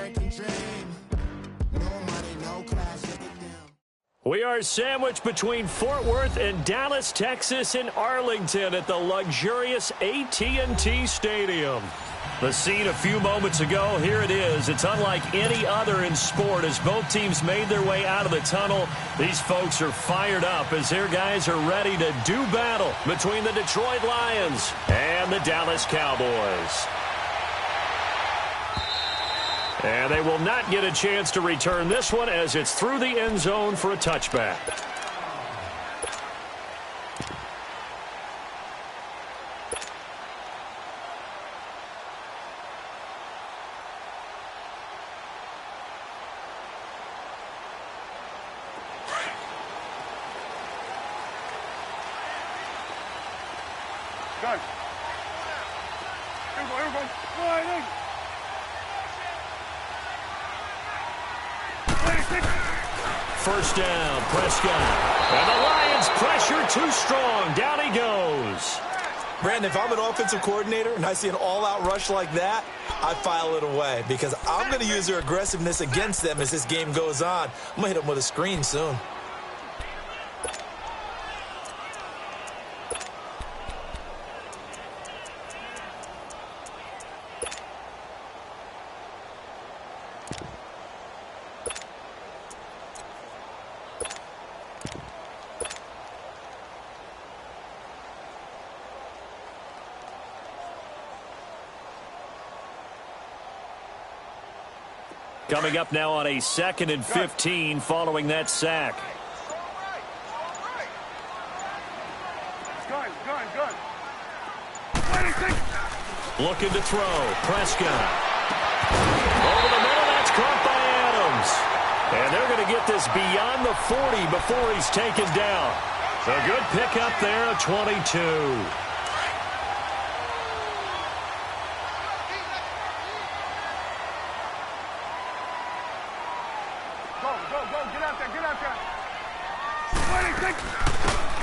American dream. No money, no class, look at them. We are sandwiched between Fort Worth and Dallas, Texas, and Arlington at the luxurious AT&T Stadium. The scene a few moments ago, here it is. It's unlike any other in sport as both teams made their way out of the tunnel. These folks are fired up as their guys are ready to do battle between the Detroit Lions and the Dallas Cowboys. And they will not get a chance to return this one as it's through the end zone for a touchback. First down, Prescott. And the Lions pressure too strong. Down he goes. Brandon, if I'm an offensive coordinator and I see an all-out rush like that, I file it away because I'm going to use their aggressiveness against them as this game goes on. I'm going to hit them with a screen soon. Coming up now on a 2nd and 15 following that sack. Looking to throw. Prescott. Over the middle, that's caught by Adams. And they're going to get this beyond the 40 before he's taken down. A good pickup there, a 22.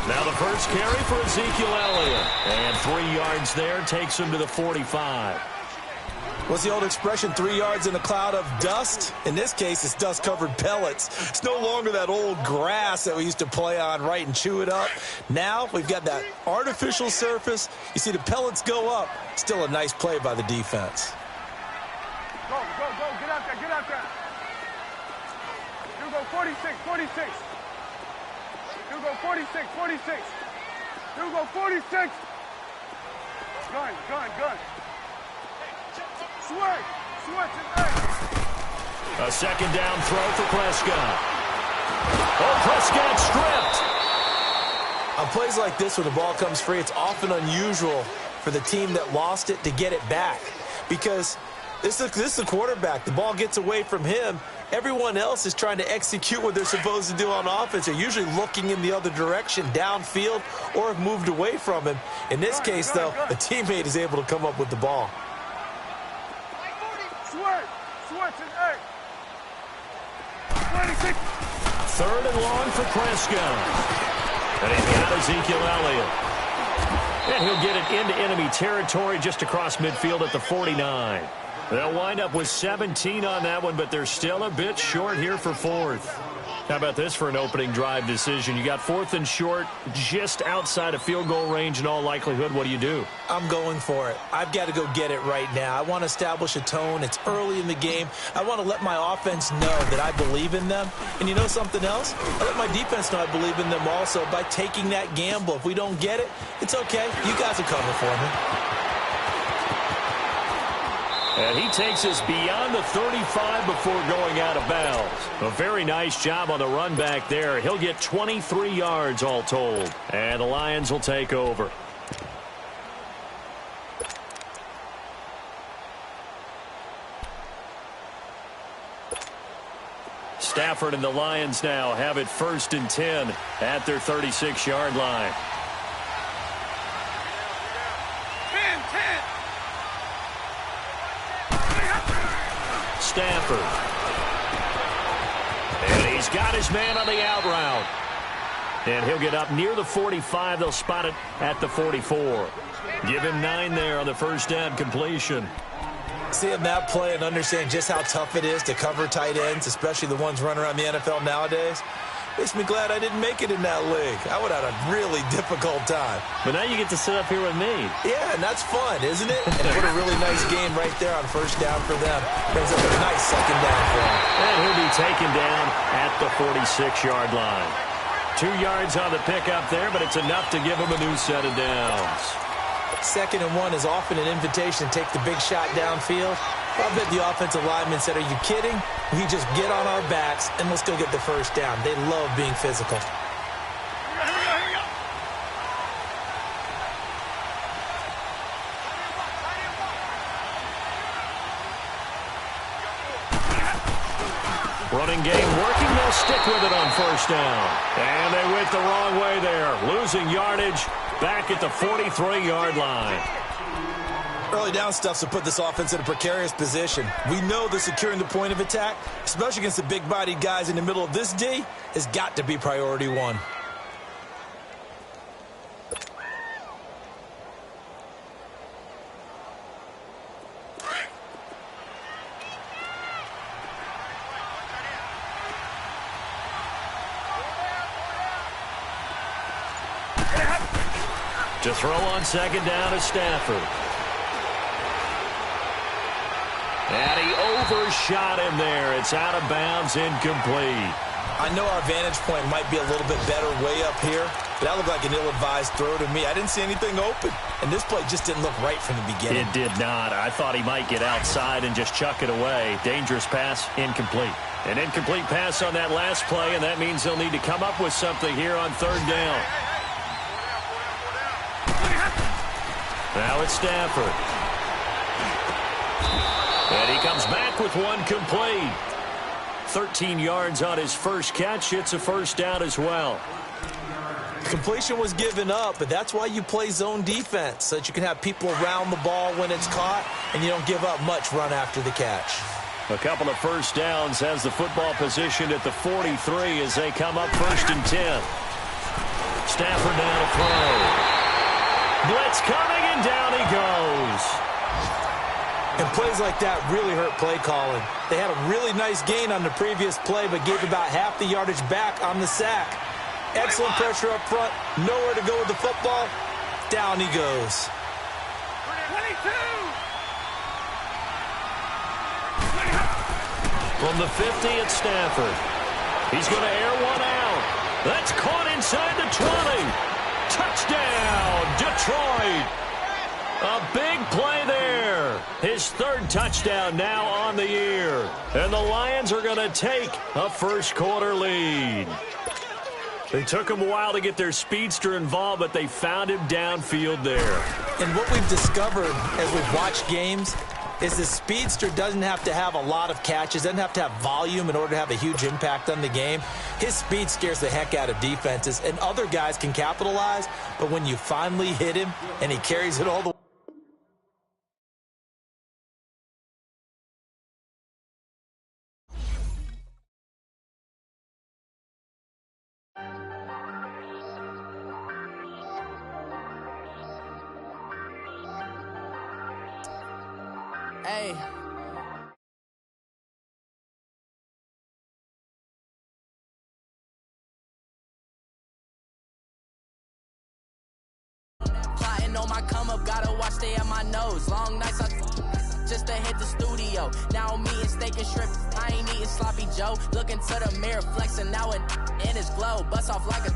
Now the first carry for Ezekiel Elliott. And 3 yards there takes him to the 45. What's the old expression, 3 yards in a cloud of dust? In this case, it's dust-covered pellets. It's no longer that old grass that we used to play on, right, and chew it up. Now we've got that artificial surface. You see the pellets go up. Still a nice play by the defense. Go, get out there. You go 46. You go 46. You go 46. Gun. Switch. A second down throw for Prescott. Oh, Prescott stripped. On plays like this where the ball comes free, it's often unusual for the team that lost it to get it back because this is the quarterback. The ball gets away from him. Everyone else is trying to execute what they're supposed to do on offense. They're usually looking in the other direction, downfield, or have moved away from him. In this case, though, a teammate is able to come up with the ball. Switch and 26. 3rd and long for Prescott. And he's got Ezekiel Elliott. And he'll get it into enemy territory just across midfield at the 49. They'll wind up with 17 on that one, but they're still a bit short here for 4th. How about this for an opening drive decision? You got 4th and short, just outside of field goal range in all likelihood. What do you do? I'm going for it. I've got to go get it right now. I want to establish a tone. It's early in the game. I want to let my offense know that I believe in them. And you know something else? I let my defense know I believe in them also by taking that gamble. If we don't get it, it's okay. You guys will cover for me. And he takes us beyond the 35 before going out of bounds. A very nice job on the run back there. He'll get 23 yards all told. And the Lions will take over. Stafford and the Lions now have it 1st and 10 at their 36-yard line. 10. Stafford. And he's got his man on the out route. And he'll get up near the 45. They'll spot it at the 44. Give him 9 there on the first down completion. Seeing that play and understanding just how tough it is to cover tight ends, especially the ones running around the NFL nowadays, makes me glad I didn't make it in that league. I would have had a really difficult time. But now you get to sit up here with me. Yeah, and that's fun, isn't it? And what a really nice game right there on first down for them. Brings up a nice second down for him. And he'll be taken down at the 46-yard line. 2 yards on the pickup there, but it's enough to give him a new set of downs. 2nd and 1 is often an invitation to take the big shot downfield. I bet the offensive lineman said, are you kidding? We just get on our backs and let's go get the first down. They love being physical. Running game working. They'll stick with it on first down. And they went the wrong way there. Losing yardage back at the 43-yard line. Early down stuff's to put this offense in a precarious position. We know that securing the point of attack, especially against the big-bodied guys in the middle of this D, has got to be priority one. To throw on second down is Stafford. And he overshot him there. It's out of bounds, incomplete. I know our vantage point might be a little bit better way up here, but that looked like an ill-advised throw to me. I didn't see anything open, and this play just didn't look right from the beginning. It did not. I thought he might get outside and just chuck it away. Dangerous pass, incomplete. An incomplete pass on that last play, and that means they'll need to come up with something here on third down. Now it's Stafford. And he comes back with one complete. 13 yards on his first catch. It's a first down as well. Completion was given up, but that's why you play zone defense, so that you can have people around the ball when it's caught, and you don't give up much run after the catch. A couple of first downs has the football position at the 43 as they come up 1st and 10. Stafford down to throw. Blitz coming, and down he goes. And plays like that really hurt play calling. They had a really nice gain on the previous play, but gave about half the yardage back on the sack. Excellent pressure up front. Nowhere to go with the football. Down he goes. 22. From the 50 at Stafford. He's going to air one out. That's caught inside the 20. Touchdown, Detroit. A big play there. His 3rd touchdown now on the year. And the Lions are going to take a first-quarter lead. It took them a while to get their speedster involved, but they found him downfield there. And what we've discovered as we've watched games is the speedster doesn't have to have a lot of catches, doesn't have to have volume in order to have a huge impact on the game. His speed scares the heck out of defenses, and other guys can capitalize, but when you finally hit him and he carries it all the way, Hey. Plotting on my come up, gotta watch stay at my nose. Long nights just to hit the studio. Now I'm eating steak and shrimp. I ain't eating sloppy Joe. Looking to the mirror, flexing now and in his glow. Bust off like a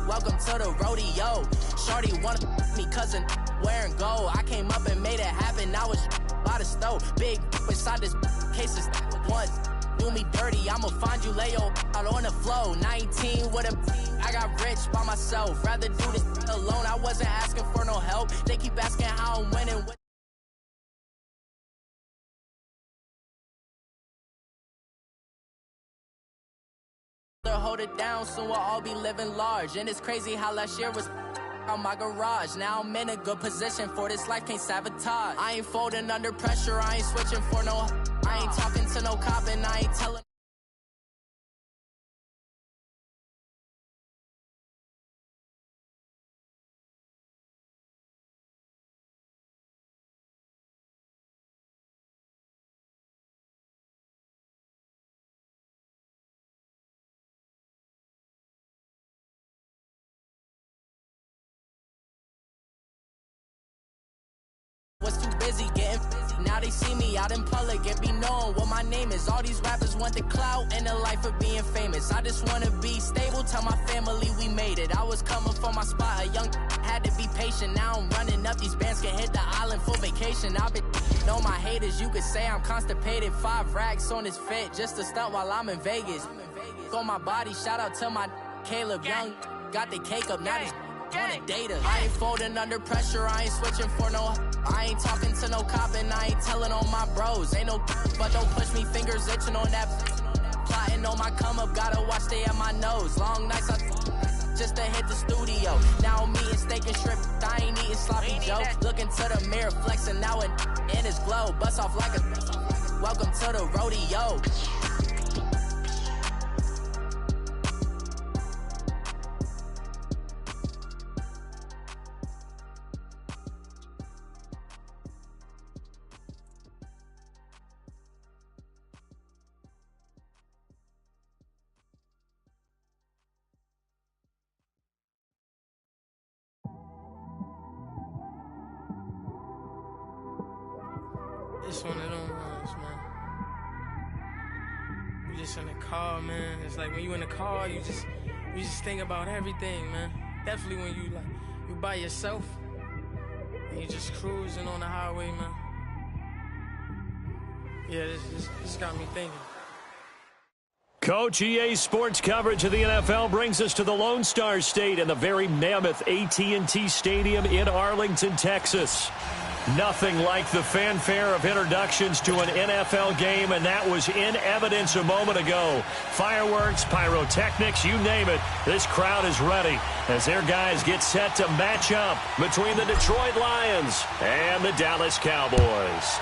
welcome to the rodeo. Shorty wanna me cousin wearing gold. I came up and made it happen. Now it's by the stove. Big inside this case is once. Do me dirty, I'ma find you, lay your out on the flow. 19 with a I got rich by myself. Rather do this alone. I wasn't asking for no help. They keep asking how I'm winning. Hold it down, soon we'll all be living large. And it's crazy how last year was on my garage. Now I'm in a good position for this life, can't sabotage. I ain't folding under pressure, I ain't switching for no. I ain't talking to no cop and I ain't telling. busy getting busy. Now they see me out in public and be known what my name is. All these rappers want the clout and the life of being famous. I just want to be stable, tell my family we made it. I was coming from my spot, a young had to be patient. Now I'm running up, these bands can hit the island for vacation. I've been know my haters, you could say I'm constipated. 5 racks on his fit just to stunt while I'm in Vegas. On my body, shout out to my Caleb Young. Got the cake up, now these on the data. I ain't folding under pressure, I ain't switching for no. I ain't talking to no cop and I ain't telling on my bros. Ain't no but don't push me, fingers itching on that. Plotting on my come up, gotta watch stay at my nose. Long nights I just to hit the studio. Now I'm eating steak and shrimp, I ain't eating sloppy Joe. Looking to the mirror, flexing now and in his glow. Bust off like a welcome to the rodeo. It's one of them ones, man. You just in the car, man. It's like when you in the car, you just think about everything, man. Definitely when you by yourself and you just cruising on the highway, man. Yeah, this got me thinking. Coach, EA Sports coverage of the NFL brings us to the Lone Star State and the very mammoth AT&T Stadium in Arlington, Texas. Nothing like the fanfare of introductions to an NFL game, and that was in evidence a moment ago. Fireworks, pyrotechnics, you name it. This crowd is ready as their guys get set to match up between the Detroit Lions and the Dallas Cowboys.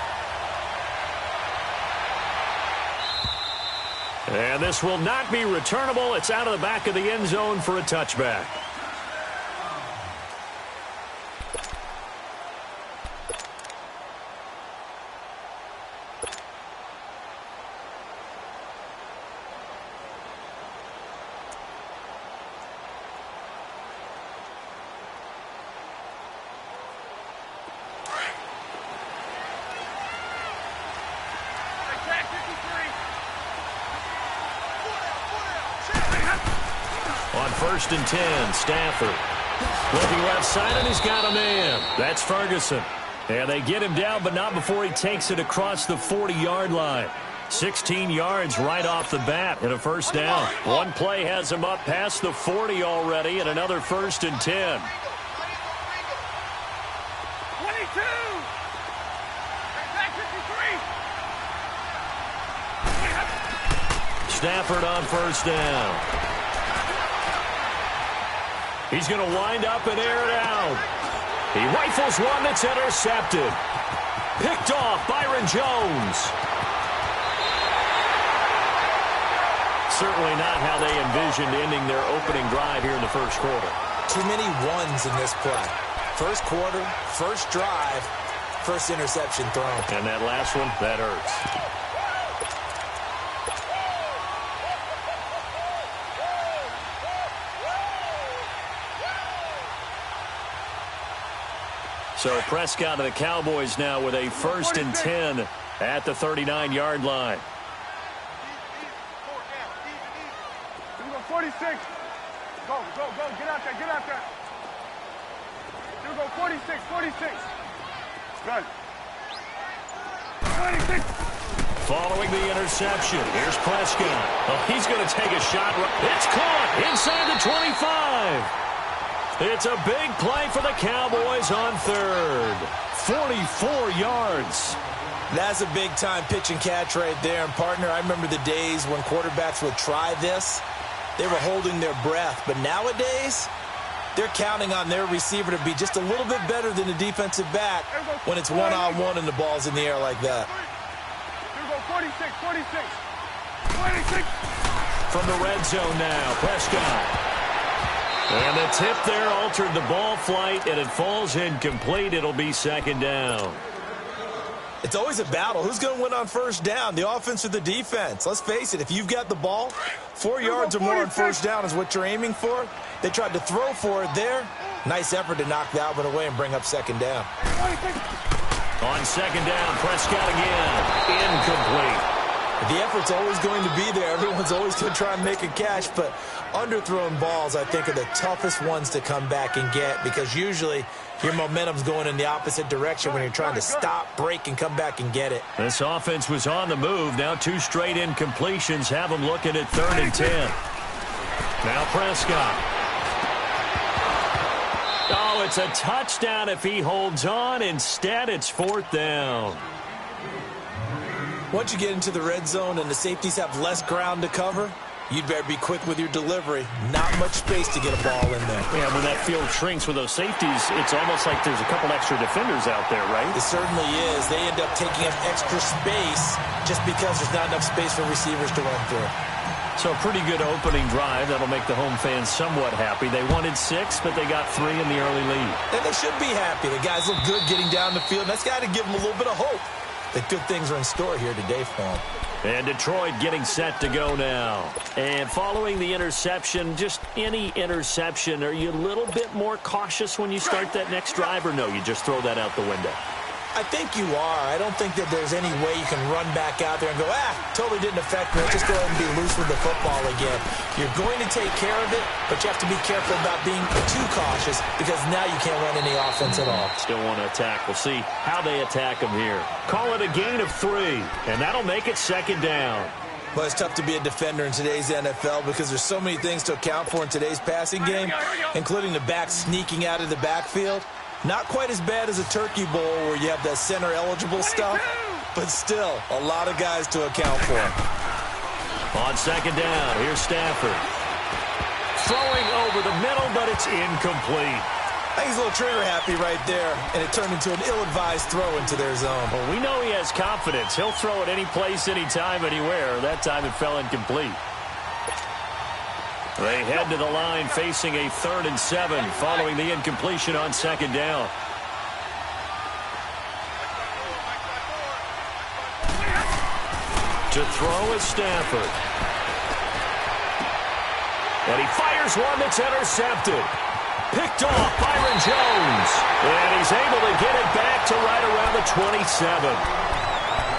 And this will not be returnable. It's out of the back of the end zone for a touchback. On 1st and 10, Stafford. Looking left side, and he's got a man. That's Ferguson. And they get him down, but not before he takes it across the 40-yard line. 16 yards right off the bat and a first down. One play has him up past the 40 already, and another 1st and 10. 22! Back 53! Stafford on 1st down. He's going to wind up and air it out. He rifles one that's intercepted. Picked off Byron Jones. Certainly not how they envisioned ending their opening drive here in the first quarter. Too many ones in this play. First quarter, first drive, first interception thrown. And that last one, that hurts. So Prescott and the Cowboys now with a 1st and 10 at the 39-yard line. 46. Go, get out there. You go 46. Good. 26. Following the interception, here's Prescott. Oh, he's going to take a shot. It's caught inside the 25. It's a big play for the Cowboys on 3rd. 44 yards. That's a big-time pitch and catch right there. And, partner, I remember the days when quarterbacks would try this. They were holding their breath. But nowadays, they're counting on their receiver to be just a little bit better than the defensive back when it's one-on-one and the ball's in the air like that. You go 46. From the red zone now, Prescott. And the tip there altered the ball flight, and it falls incomplete. It'll be 2nd down. It's always a battle. Who's going to win on 1st down, the offense or the defense? Let's face it, if you've got the ball, 4 yards or more on 1st down is what you're aiming for. They tried to throw for it there. Nice effort to knock that one away and bring up 2nd down. On second down, Prescott again. Incomplete. The effort's always going to be there. Everyone's always going to try and make a catch, but underthrown balls, I think, are the toughest ones to come back and get because usually your momentum's going in the opposite direction when you're trying to stop, break, and come back and get it. This offense was on the move. Now 2 straight incompletions have them looking at 3rd and 10. Now Prescott. Oh, it's a touchdown if he holds on. Instead, it's 4th down. Once you get into the red zone and the safeties have less ground to cover, you'd better be quick with your delivery. Not much space to get a ball in there. Yeah, when that field shrinks with those safeties, it's almost like there's a couple extra defenders out there, right? It certainly is. They end up taking up extra space just because there's not enough space for receivers to run through. So a pretty good opening drive. That'll make the home fans somewhat happy. They wanted 6, but they got 3 in the early lead. And they should be happy. The guys look good getting down the field. That's got to give them a little bit of hope that good things are in store here today for them. And Detroit getting set to go now. And following the interception, just any interception, are you a little bit more cautious when you start that next drive, or no, you just throw that out the window? I think you are. I don't think that there's any way you can run back out there and go, totally didn't affect me. Just go ahead and be loose with the football again. You're going to take care of it, but you have to be careful about being too cautious because now you can't run any offense at all. Still want to attack. We'll see how they attack them here. Call it a gain of 3, and that'll make it 2nd down. Well, it's tough to be a defender in today's NFL because there's so many things to account for in today's passing game, including the back sneaking out of the backfield. Not quite as bad as a turkey bowl where you have that center-eligible stuff, but still a lot of guys to account for. On 2nd down, here's Stafford. Throwing over the middle, but it's incomplete. I think he's a little trigger-happy right there, and it turned into an ill-advised throw into their zone. Well, we know he has confidence. He'll throw it any place, anytime, anywhere. That time it fell incomplete. They head to the line facing a 3rd and 7 following the incompletion on 2nd down. To throw is Stafford. And he fires one that's intercepted. Picked off Byron Jones. And he's able to get it back to right around the 27.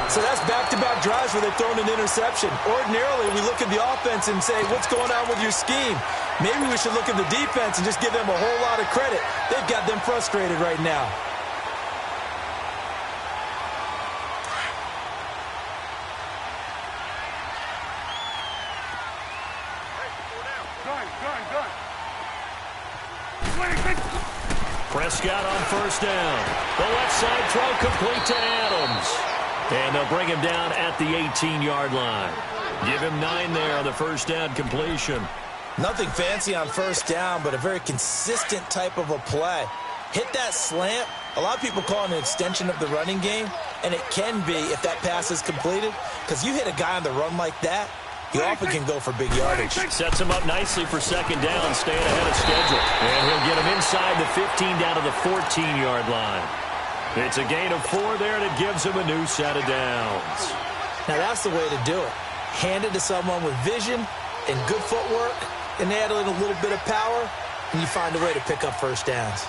So that's back-to-back drives where they've thrown an interception. Ordinarily, we look at the offense and say, what's going on with your scheme? Maybe we should look at the defense and just give them a whole lot of credit. They've got them frustrated right now. Prescott on 1st down. The left side throw complete to Adams. And they'll bring him down at the 18-yard line. Give him 9 there on the 1st down completion. Nothing fancy on 1st down, but a very consistent type of a play. Hit that slant. A lot of people call it an extension of the running game, and it can be if that pass is completed, because you hit a guy on the run like that, he often can go for big yardage. Sets him up nicely for 2nd down, staying ahead of schedule. And he'll get him inside the 15 down to the 14-yard line. It's a gain of 4 there, and it gives him a new set of downs. Now, that's the way to do it. Hand it to someone with vision and good footwork, and add in a little bit of power, and you find a way to pick up 1st downs.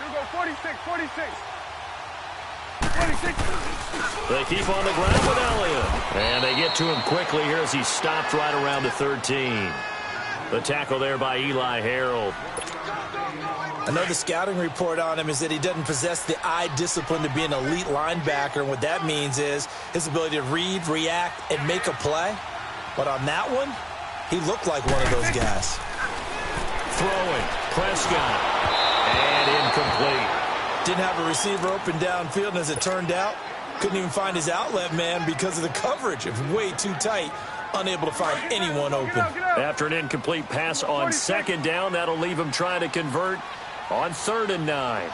You go 46, 46. They keep on the ground with Elliott. And they get to him quickly here as he's stopped right around the 13. The tackle there by Eli Harold. I know the scouting report on him is that he doesn't possess the eye discipline to be an elite linebacker. And what that means is his ability to read, react, and make a play. But on that one, he looked like one of those guys. Throwing. Prescott. And incomplete. Didn't have a receiver open downfield, and as it turned out, couldn't even find his outlet man because of the coverage. It was way too tight, unable to find anyone open. After an incomplete pass on 2nd down, that'll leave him trying to convert on 3rd and 9.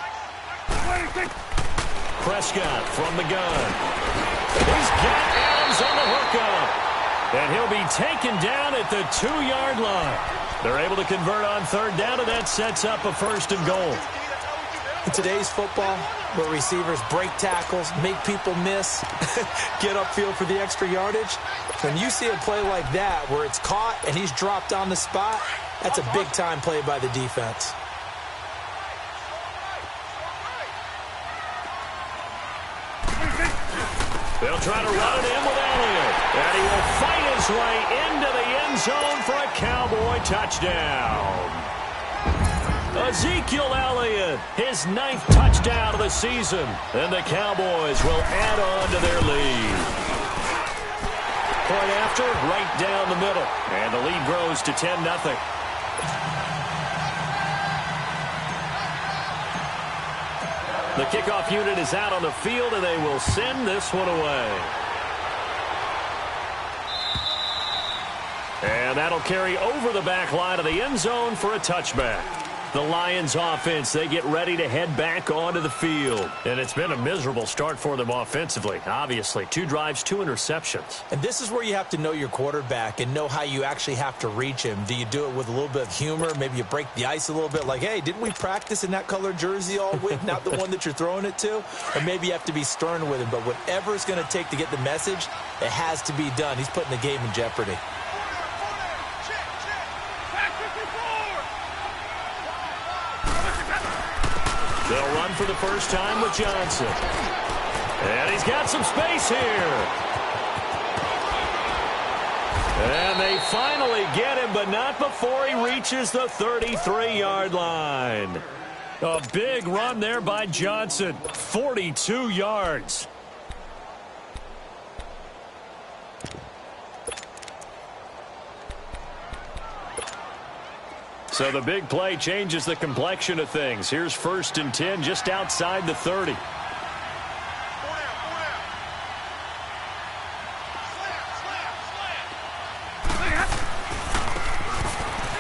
Prescott from the gun. He's got Adams on the hookup. And he'll be taken down at the 2-yard line. They're able to convert on 3rd down, and that sets up a 1st and goal. today's football, where receivers break tackles, make people miss, get upfield for the extra yardage, when you see a play like that where it's caught and he's dropped on the spot, that's a big-time play by the defense. They'll try to run it in with Elliott, and he will fight his way into the end zone for a Cowboy touchdown. Ezekiel Elliott, his 9th touchdown of the season, and the Cowboys will add on to their lead. Point after, right down the middle, and the lead grows to 10-0. The kickoff unit is out on the field, and they will send this one away. And that'll carry over the back line of the end zone for a touchback. The Lions offense, they get ready to head back onto the field. And it's been a miserable start for them offensively, obviously. 2 drives, 2 interceptions. And this is where you have to know your quarterback and know how you actually have to reach him. Do you do it with a little bit of humor? Maybe you break the ice a little bit, like, hey, didn't we practice in that colored jersey all week, not the one that you're throwing it to? Or maybe you have to be stern with him. But whatever it's going to take to get the message, it has to be done. He's putting the game in jeopardy. They'll run for the first time with Johnson. And he's got some space here. And they finally get him, but not before he reaches the 33-yard line. A big run there by Johnson. 42 yards. So the big play changes the complexion of things. Here's 1st and 10 just outside the 30.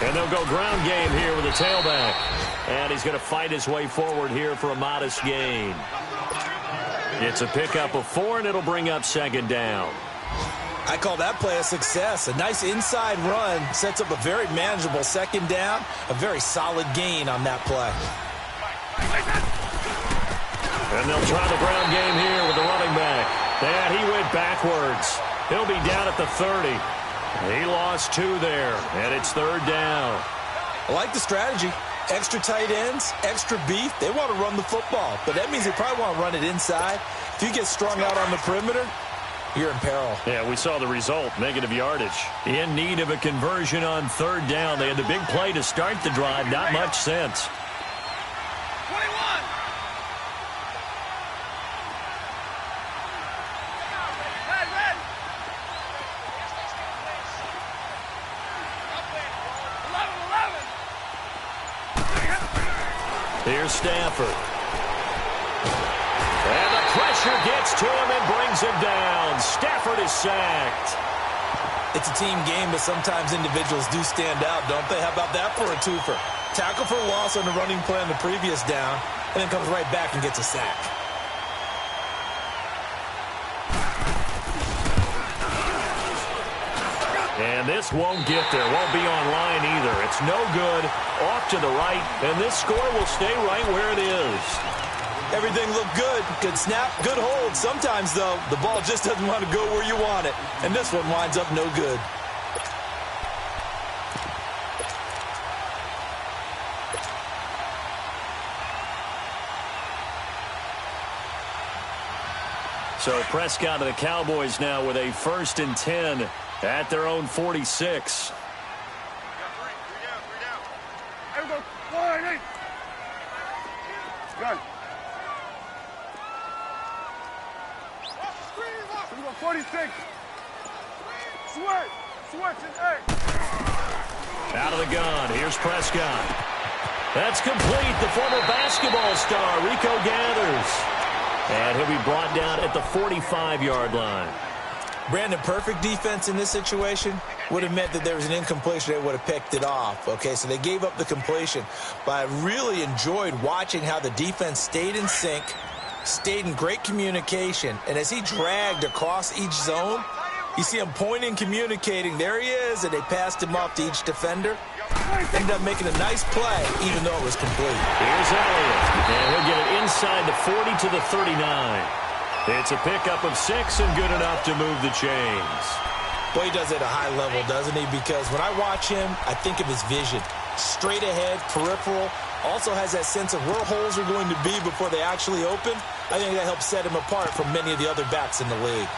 And they'll go ground game here with a tailback. And he's going to fight his way forward here for a modest gain. It's a pickup of 4, and it'll bring up 2nd down. I call that play a success. A nice inside run sets up a very manageable 2nd down. A very solid gain on that play. And they'll try the ground game here with the running back. And he went backwards. He'll be down at the 30. He lost 2 there, and it's 3rd down. I like the strategy. Extra tight ends, extra beef. They want to run the football, but that means they probably want to run it inside. If you get strung out on the perimeter, you're in peril. Yeah, we saw the result, negative yardage. In need of a conversion on 3rd down. They had the big play to start the drive, not much sense. 21. Red. 11. Here's Stafford. And the pressure gets to him and brings him down. Stafford is sacked. It's a team game, but sometimes individuals do stand out, don't they? How about that for a twofer? Tackle for loss on the running play on the previous down, and then comes right back and gets a sack. And this won't get there. Won't be online either. It's no good. Off to the right, and this score will stay right where it is. Everything looked good. Good snap, good hold. Sometimes, though, the ball just doesn't want to go where you want it. And this one winds up no good. So Prescott to the Cowboys now with a 1st and 10 at their own 46. There we go. 1, 8. Gun. Here we go. 46. Switch and 8. Out of the gun. Here's Prescott. That's complete. The former basketball star, Rico Gathers. And he'll be brought down at the 45-yard line. Brandon, perfect defense in this situation would have meant that there was an incompletion. They would have picked it off. Okay, so they gave up the completion. But I really enjoyed watching how the defense stayed in sync, stayed in great communication. And as he dragged across each zone, you see him pointing, communicating. There he is, and they passed him off to each defender. ended up making a nice play, even though it was complete. Here's Elliott, and he'll get it inside the 40 to the 39. It's a pickup of 6 and good enough to move the chains. Well, he does it at a high level, doesn't he? Because when I watch him, I think of his vision. Straight ahead, peripheral, also has that sense of where holes are going to be before they actually open. I think that helps set him apart from many of the other backs in the league.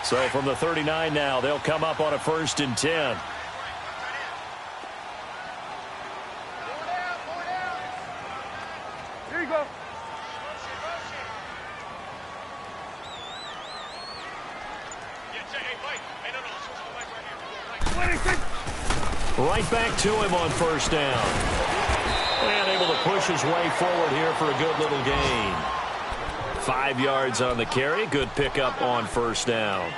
So from the 39 now, they'll come up on a 1st and 10. Here you go. Right back to him on 1st down. And able to push his way forward here for a good little gain. 5 yards on the carry. Good pickup on 1st down.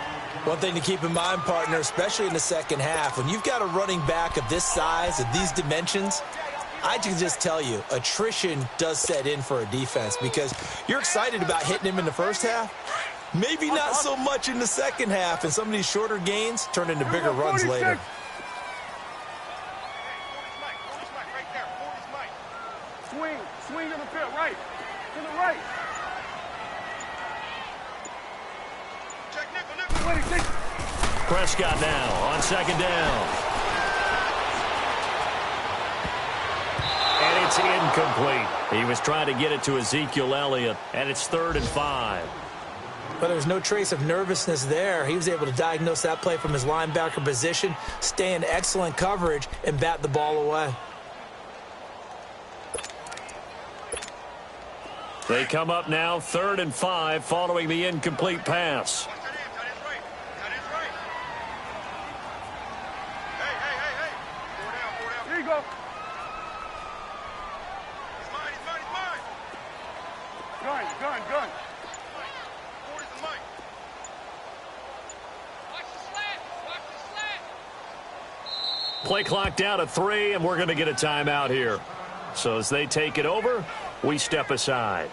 One thing to keep in mind, partner, especially in the second half, when you've got a running back of this size, of these dimensions, I can just tell you, attrition does set in for a defense because you're excited about hitting him in the first half. Maybe not so much in the second half, and some of these shorter gains turn into bigger runs later. Swing to the field, right. To the right. Check nickel. Prescott now on 2nd down. And it's incomplete. He was trying to get it to Ezekiel Elliott, and it's 3rd and 5. But there's no trace of nervousness there. He was able to diagnose that play from his linebacker position, stay in excellent coverage, and bat the ball away. They come up now 3rd and 5 following the incomplete pass. Here you go. Gun. Play clock down to 3, and we're going to get a timeout here. So as they take it over, we step aside.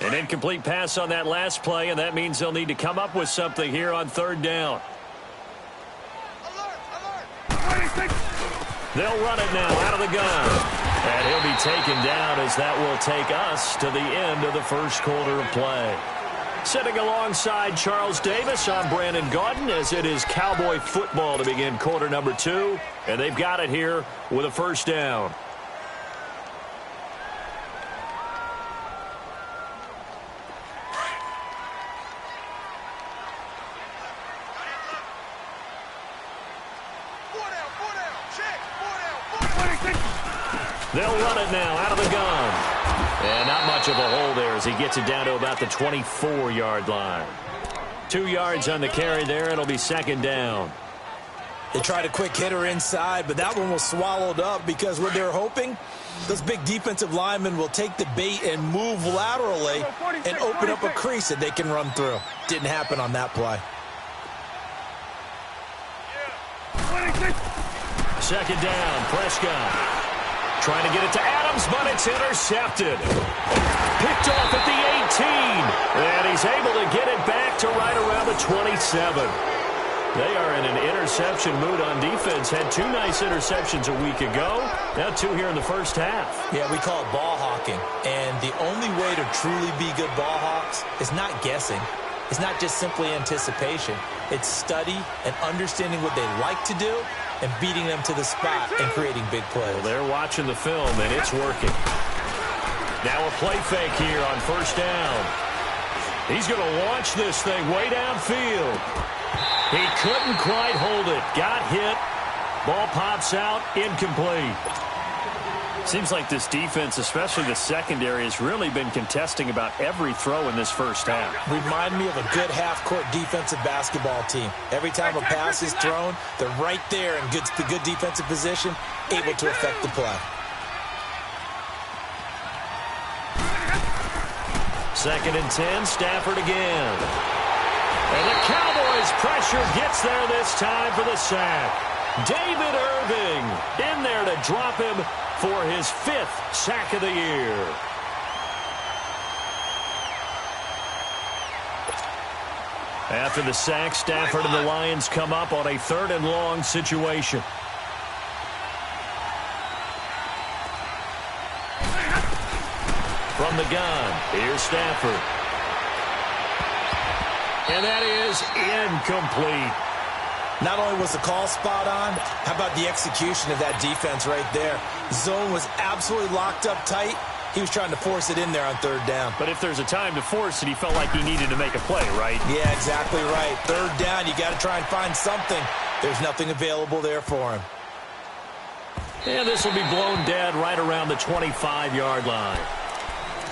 An incomplete pass on that last play, and that means they'll need to come up with something here on 3rd down. They'll run it now out of the gun. And he'll be taken down as that will take us to the end of the 1st quarter of play. Sitting alongside Charles Davis, I'm Brandon Gaudin as it is Cowboy football to begin quarter number 2. And they've got it here with a 1st down. They'll run it now out of the gun. And not much of a hole there as he gets it down to about the 24-yard line. 2 yards on the carry there. It'll be 2nd down. They tried a quick hitter inside, but that one was swallowed up because what they're hoping, those big defensive linemen will take the bait and move laterally and open up a crease that they can run through. Didn't happen on that play. 2nd down, Prescott. Trying to get it to Adams, but it's intercepted. Picked off at the 18. And he's able to get it back to right around the 27. They are in an interception mood on defense. Had 2 nice interceptions a week ago. Now 2 here in the 1st half. Yeah, we call it ball hawking. And the only way to truly be good ball hawks is not guessing. It's not just simply anticipation. It's study and understanding what they like to do and beating them to the spot and creating big plays. Well, they're watching the film, and it's working. Now a play fake here on 1st down. He's going to launch this thing way downfield. He couldn't quite hold it. Got hit. Ball pops out. Incomplete. Seems like this defense, especially the secondary, has really been contesting about every throw in this 1st half. Remind me of a good half-court defensive basketball team. Every time a pass is thrown, they're right there in good defensive position, able to affect the play. 2nd and 10, Stafford again. And the Cowboys' pressure gets there this time for the sack. David Irving in there to drop him for his 5th sack of the year. After the sack, Stafford and the Lions come up on a 3rd and long situation. From the gun, here's Stafford. And that is incomplete. Not only was the call spot on, how about the execution of that defense right there? Zone was absolutely locked up tight. He was trying to force it in there on 3rd down. But if there's a time to force it, he felt like he needed to make a play, right? Yeah, exactly right. 3rd down, you got to try and find something. There's nothing available there for him. And this will be blown dead right around the 25-yard line.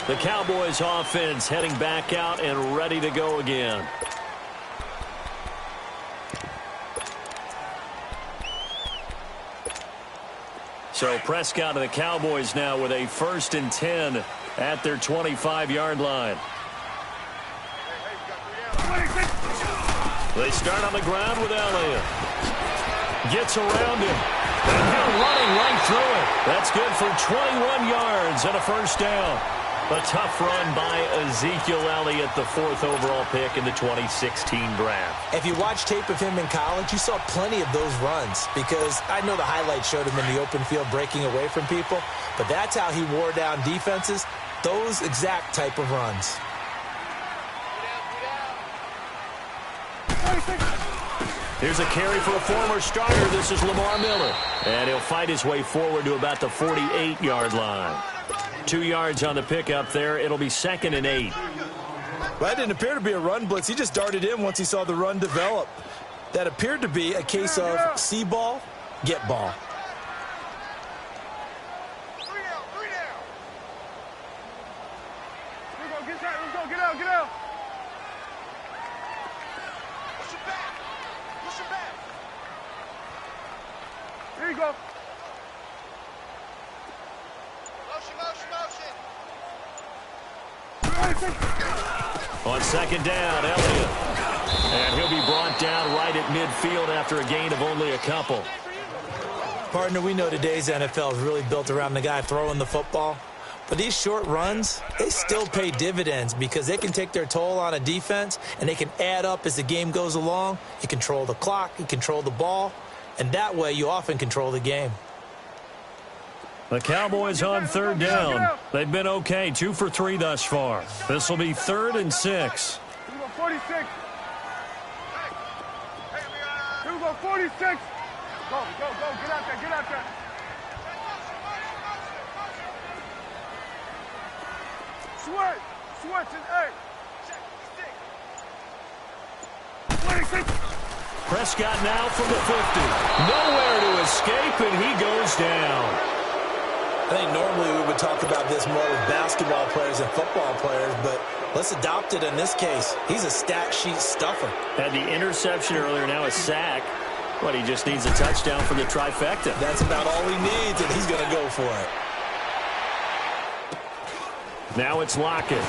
The Cowboys offense heading back out and ready to go again. So Prescott and the Cowboys now with a 1st and 10 at their 25-yard line. They start on the ground with Elliott. Gets around him. And now running right through it. That's good for 21 yards and a 1st down. A tough run by Ezekiel Elliott, the 4th overall pick in the 2016 draft. If you watch tape of him in college, you saw plenty of those runs because I know the highlights showed him in the open field breaking away from people, but that's how he wore down defenses, those exact type of runs. Here's a carry for a former starter. This is Lamar Miller. And he'll fight his way forward to about the 48-yard line. 2 yards on the pickup there. It'll be 2nd and 8. Well, that didn't appear to be a run blitz. He just darted in once he saw the run develop. That appeared to be a case of see ball, get ball. Let's go, get out, get out. Push it back. Push it back. Here you go. On 2nd down, Elliott. And he'll be brought down right at midfield after a gain of only a couple. Partner, we know today's NFL is really built around the guy throwing the football. But these short runs, they still pay dividends because they can take their toll on a defense and they can add up as the game goes along. You control the clock, you control the ball, and that way you often control the game. The Cowboys on 3rd down. They've been okay, 2 for 3 thus far. This will be 3rd and 6. Here we go, 46. Here we go, 46. Go, get out there, get out there. Switch, and 26. Prescott now from the 50. Nowhere to escape, and he goes down. I think normally we would talk about this more with basketball players and football players, but let's adopt it in this case. He's a stat sheet stuffer. Had the interception earlier, now a sack. But he just needs a touchdown for the trifecta. That's about all he needs, and he's going to go for it. Now it's Lockett.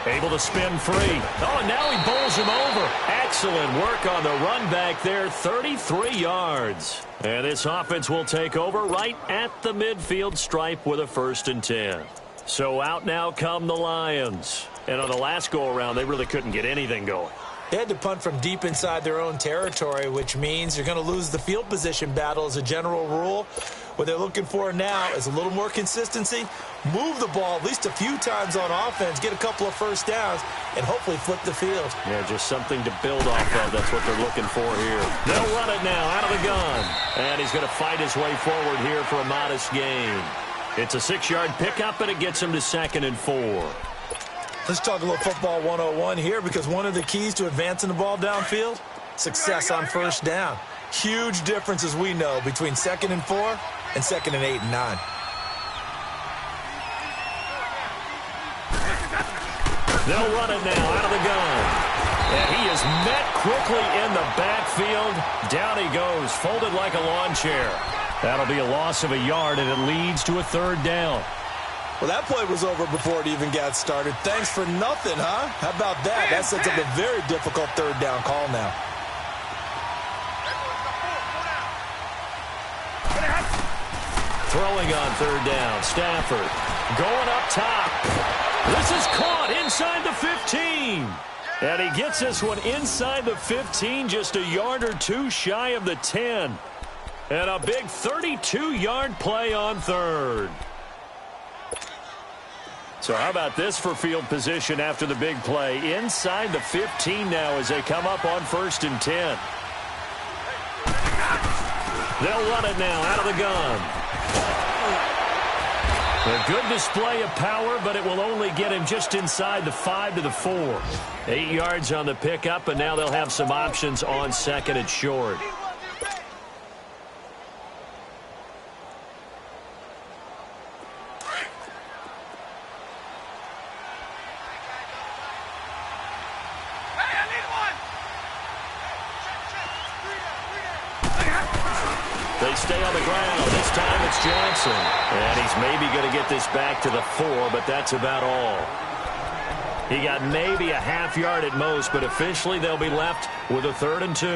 Able to spin free. Oh, and now he bowls him over. Excellent work on the run back there, 33 yards. And this offense will take over right at the midfield stripe with a 1st and 10. So out now come the Lions. And on the last go-around, they really couldn't get anything going. They had to punt from deep inside their own territory, which means you're going to lose the field position battle as a general rule. What they're looking for now is a little more consistency, move the ball at least a few times on offense, get a couple of 1st downs, and hopefully flip the field. Yeah, just something to build off of. That's what they're looking for here. They'll run it now out of the gun. And he's going to fight his way forward here for a modest gain. It's a 6-yard pickup, and it gets him to 2nd and 4. Let's talk a little football 101 here because one of the keys to advancing the ball downfield, success on 1st down. Huge difference, as we know, between 2nd and 4 and 2nd and 8 and 9. They'll run it now out of the gun. And he is met quickly in the backfield. Down he goes, folded like a lawn chair. That'll be a loss of a yard, and it leads to a 3rd down. Well, that play was over before it even got started. Thanks for nothing, huh? How about that? That sets up a very difficult 3rd down call now. Throwing on third down. Stafford going up top. This is caught inside the 15. And he gets this one inside the 15, just a yard or two shy of the 10. And a big 32-yard play on third. So how about this for field position after the big play? Inside the 15 now as they come up on 1st and 10. They'll run it now out of the gun. A good display of power, but it will only get him just inside the 5 to the 4. 8 yards on the pickup, and now they'll have some options on 2nd and short. They stay on the ground. This time it's Johnson. And he's maybe going to get this back to the 4, but that's about all. He got maybe a half yard at most, but officially they'll be left with a 3rd and 2.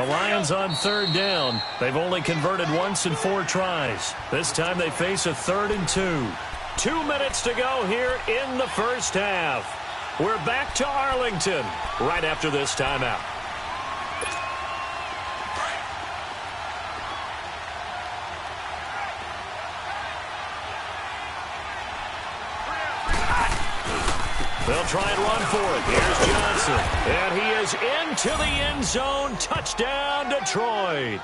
The Lions on 3rd down. They've only converted once in 4 tries. This time they face a 3rd and 2. 2 minutes to go here in the first half. We're back to Arlington right after this timeout. They'll try and run for it. Here's Johnson. And he is into the end zone. Touchdown, Detroit.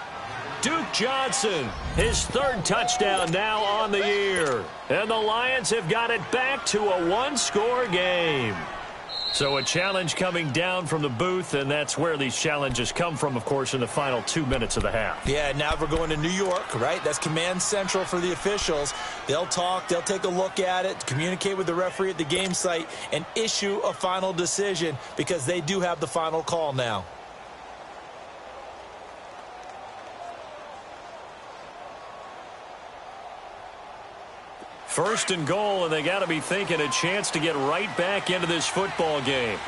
Duke Johnson, his 3rd touchdown now on the year. And the Lions have got it back to a 1-score game. So a challenge coming down from the booth, and that's where these challenges come from, of course, in the final 2 minutes of the half. Yeah, now we're going to New York, right? That's command central for the officials. They'll talk, they'll take a look at it, communicate with the referee at the game site, and issue a final decision because they do have the final call now. First and goal, and they got to be thinking a chance to get right back into this football game.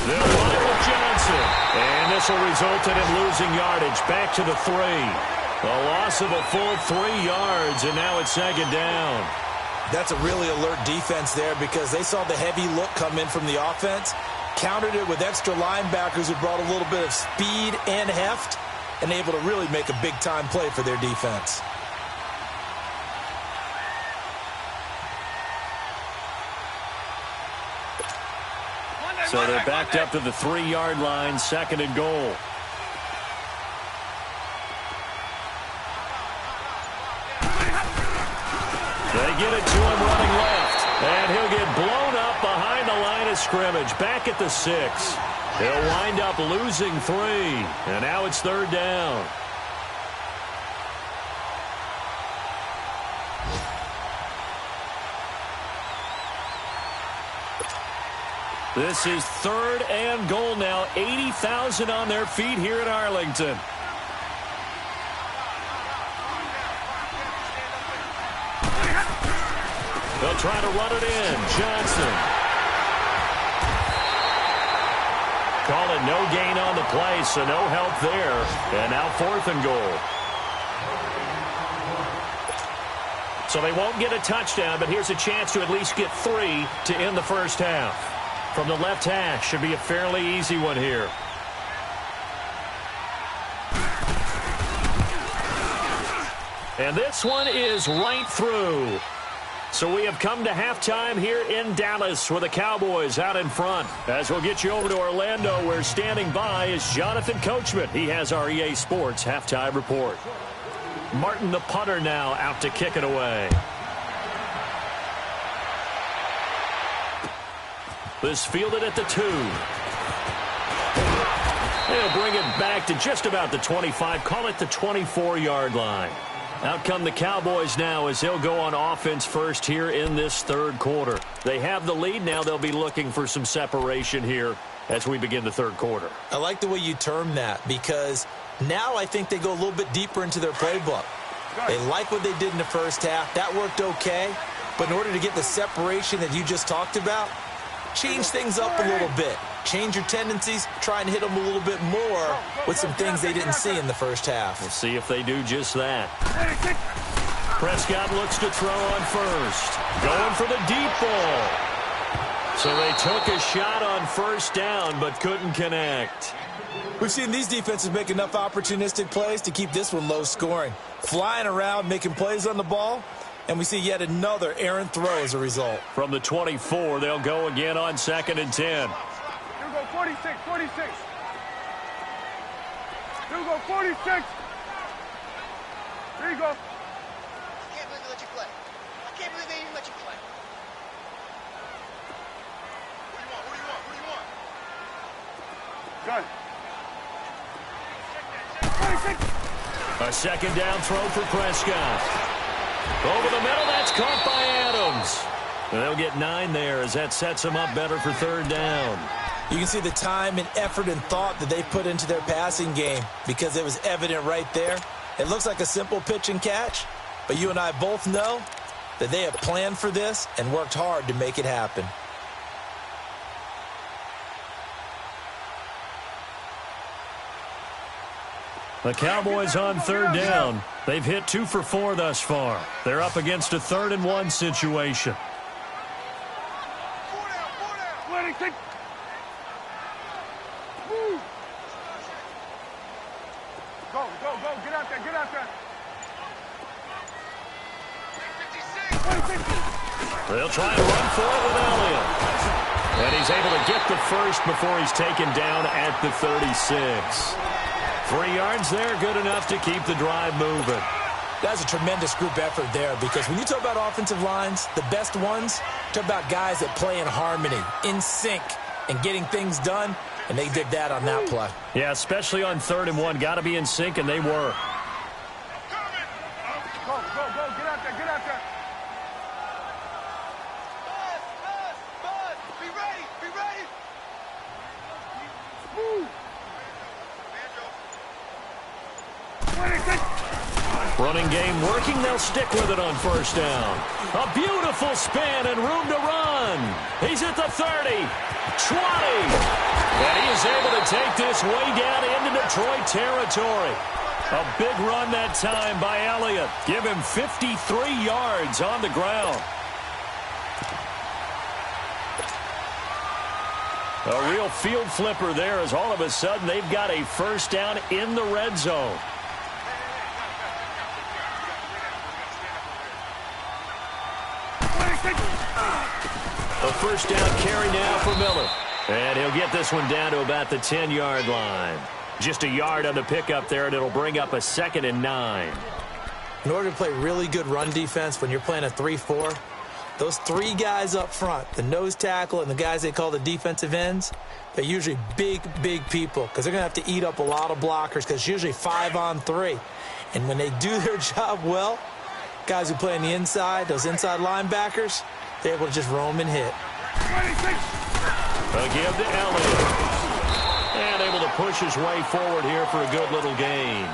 They'll run it with Johnson. And this will result in him losing yardage back to the 3. A loss of a full 3 yards, and now it's 2nd down. That's a really alert defense there because they saw the heavy look come in from the offense. Countered it with extra linebackers who brought a little bit of speed and heft and able to really make a big-time play for their defense. So they're backed up to the 3-yard line, 2nd and goal. They get it to him running left, and he'll get blown up behind the line of scrimmage, back at the 6. He'll wind up losing 3, and now it's 3rd down. This is 3rd and goal now. 80,000 on their feet here in Arlington. They'll try to run it in. Johnson. Call it no gain on the play, so no help there. And now 4th and goal. So they won't get a touchdown, but here's a chance to at least get 3 to end the first half. From the left hash, should be a fairly easy one here. And this one is right through. So we have come to halftime here in Dallas with the Cowboys out in front. As we'll get you over to Orlando, where standing by is Jonathan Coachman. He has our EA Sports halftime report. Martin, the punter, now out to kick it away. This fielded at the 2. They'll bring it back to just about the 25. Call it the 24-yard line. Out come the Cowboys now as they'll go on offense first here in this 3rd quarter. They have the lead. Now they'll be looking for some separation here as we begin the 3rd quarter. I like the way you term that because now I think they go a little bit deeper into their playbook. They like what they did in the first half. That worked okay. But in order to get the separation that you just talked about, change things up a little bit. Change your tendencies, try and hit them a little bit more with some things they didn't see in the first half. We'll see if they do just that. Prescott looks to throw on first. Going for the deep ball. So they took a shot on first down but couldn't connect. We've seen these defenses make enough opportunistic plays to keep this one low scoring. Flying around, making plays on the ball, and we see yet another errant throw as a result. From the 24, they'll go again on 2nd and 10. Here we go, 46, 46. Here we go, 46. Here you go. I can't believe they let you play. I can't believe they even let you play. What do you want? What do you want? Gun. A second down throw for Prescott. Over the middle, that's caught by Adams. And they'll get 9 there as that sets them up better for 3rd down. You can see the time and effort and thought that they put into their passing game because it was evident right there. It looks like a simple pitch and catch, but you and I both know that they have planned for this and worked hard to make it happen. The Cowboys on 3rd down. They've hit 2 for 4 thus far. They're up against a 3rd and 1 situation. 26. Woo. Go, go, go. Get out there, get out there. 26. They'll try to run for it with Elliott. And he's able to get the first before he's taken down at the 36. 3 yards there, good enough to keep the drive moving. That's a tremendous group effort there because when you talk about offensive lines, the best ones, talk about guys that play in harmony, in sync, and getting things done, and they did that on that play. Yeah, especially on 3rd and 1. Got to be in sync, and they were. Go, go, go. Get out there, get out there. Buzz, be ready, be ready. Woo. 26. Running game working. They'll stick with it on 1st down. A beautiful spin and room to run. He's at the 30, 20. And he is able to take this way down into Detroit territory. A big run that time by Elliott. Give him 53 yards on the ground. A real field flipper there as all of a sudden they've got a 1st down in the red zone. A 1st down carry now for Miller. And he'll get this one down to about the 10-yard line. Just a yard on the pickup there, and it'll bring up a 2nd and 9. In order to play really good run defense when you're playing a 3-4, those 3 guys up front, the nose tackle and the guys they call the defensive ends, they're usually big, big people because they're going to have to eat up a lot of blockers because it's usually 5 on 3. And when they do their job well, guys who play on the inside, those inside linebackers, they're able to just roam and hit. 26. A give to Elliott. And able to push his way forward here for a good little gain.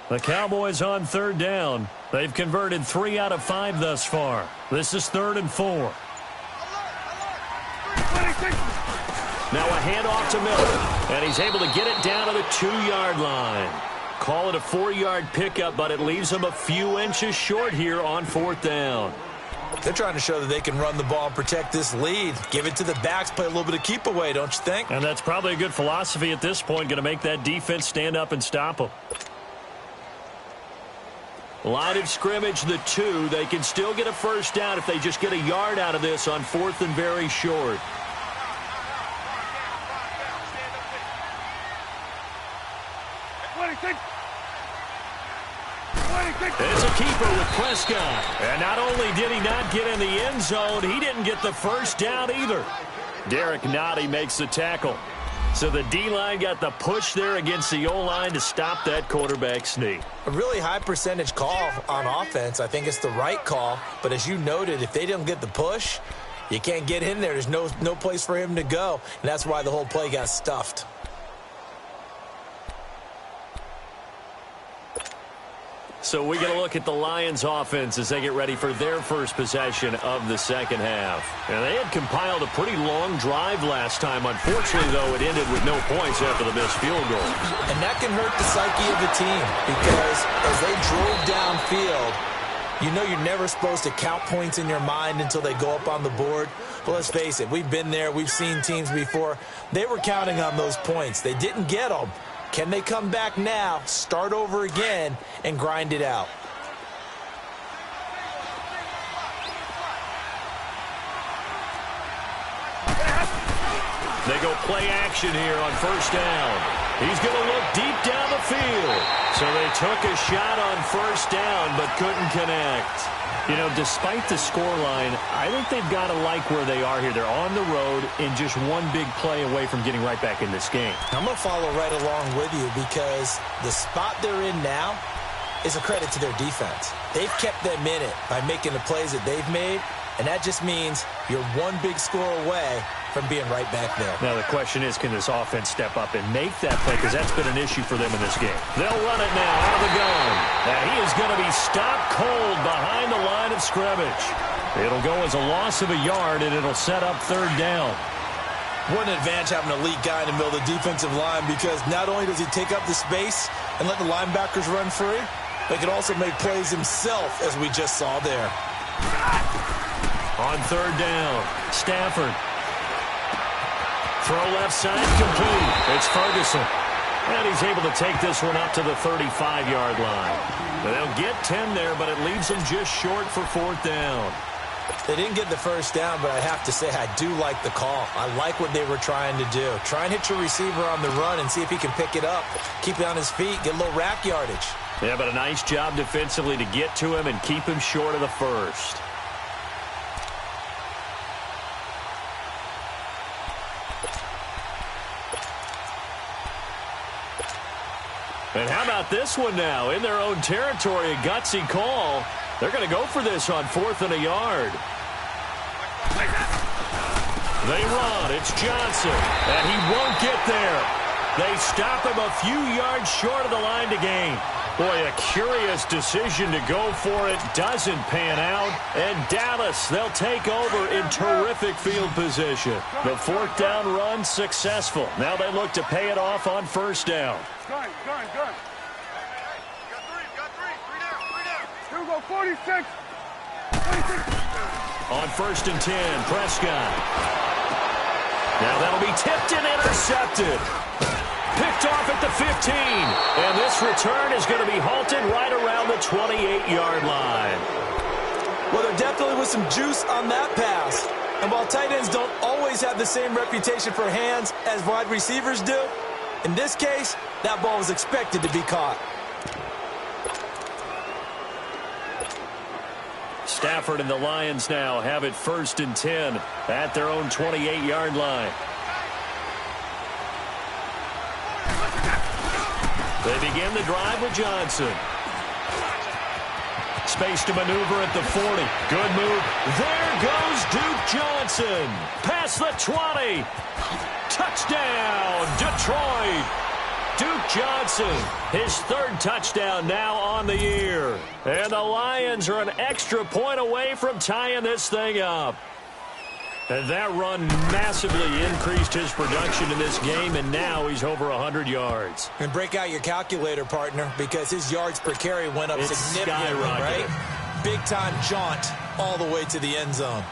The Cowboys on 3rd down. They've converted 3 out of 5 thus far. This is 3rd and 4. Alert. 26. Now a handoff to Miller. And he's able to get it down to the 2-yard line. Call it a 4-yard pickup, but it leaves him a few inches short here on 4th down. They're trying to show that they can run the ball and protect this lead. Give it to the backs, play a little bit of keep away, don't you think? And that's probably a good philosophy at this point. Going to make that defense stand up and stop them. Line of scrimmage, the 2. They can still get a 1st down if they just get a yard out of this on 4th and very short. It's a keeper with Prescott. And not only did he not get in the end zone, he didn't get the 1st down either. Derek Nottie makes the tackle. So the D-line got the push there against the O-line to stop that quarterback sneak. A really high percentage call on offense. I think it's the right call. But as you noted, if they didn't get the push, you can't get in there. There's no place for him to go. And that's why the whole play got stuffed. So we get a look at the Lions offense as they get ready for their first possession of the second half. And they had compiled a pretty long drive last time. Unfortunately, though, it ended with no points after the missed field goal. And that can hurt the psyche of the team because as they drove downfield, you know you're never supposed to count points in your mind until they go up on the board. But let's face it, we've been there. We've seen teams before. They were counting on those points. They didn't get them. Can they come back now, start over again, and grind it out? They go play action here on first down. He's going to look deep down the field. So they took a shot on first down but couldn't connect. You know, despite the scoreline, I think they've got to like where they are here. They're on the road and just one big play away from getting right back in this game. I'm going to follow right along with you because the spot they're in now is a credit to their defense. They've kept them in it by making the plays that they've made, and that just means you're one big score away from being right back there. Now the question is, can this offense step up and make that play? Because that's been an issue for them in this game. They'll run it now out of the gun. And he is going to be stopped cold behind the line of scrimmage. It'll go as a loss of a yard, and it'll set up third down. What an advantage having an elite guy in the middle of the defensive line, because not only does he take up the space and let the linebackers run free, but he can also make plays himself, as we just saw there. On third down, Stafford. Throw left side, complete. It's Ferguson. And he's able to take this one up to the 35-yard line. They'll get 10 there, but it leaves them just short for fourth down. They didn't get the first down, but I have to say I do like the call. I like what they were trying to do. Try and hit your receiver on the run and see if he can pick it up. Keep it on his feet, get a little rack yardage. Yeah, but a nice job defensively to get to him and keep him short of the first. And how about this one now? In their own territory, a gutsy call. They're going to go for this on fourth and a yard. They run. It's Johnson. And he won't get there. They stop him a few yards short of the line to gain. Boy, a curious decision to go for it. Doesn't pan out. And Dallas, they'll take over in terrific field position. The fourth down run successful. Now they look to pay it off on first down. Gun. Got three down. Here we go, 46. On first and 10, Prescott. Now that'll be tipped and intercepted. Picked off at the 15. And this return is going to be halted right around the 28-yard line. Well, there definitely was some juice on that pass. And while tight ends don't always have the same reputation for hands as wide receivers do, in this case, that ball was expected to be caught. Stafford and the Lions now have it first and 10 at their own 28-yard line. They begin the drive with Johnson. Space to maneuver at the 40. Good move. There goes Duke Johnson. Past the 20. Touchdown, Detroit. Duke Johnson, his third touchdown now on the year. And the Lions are an extra point away from tying this thing up. And that run massively increased his production in this game, and now he's over 100 yards. And break out your calculator, partner, because his yards per carry went up significantly, right? Big-time jaunt all the way to the end zone.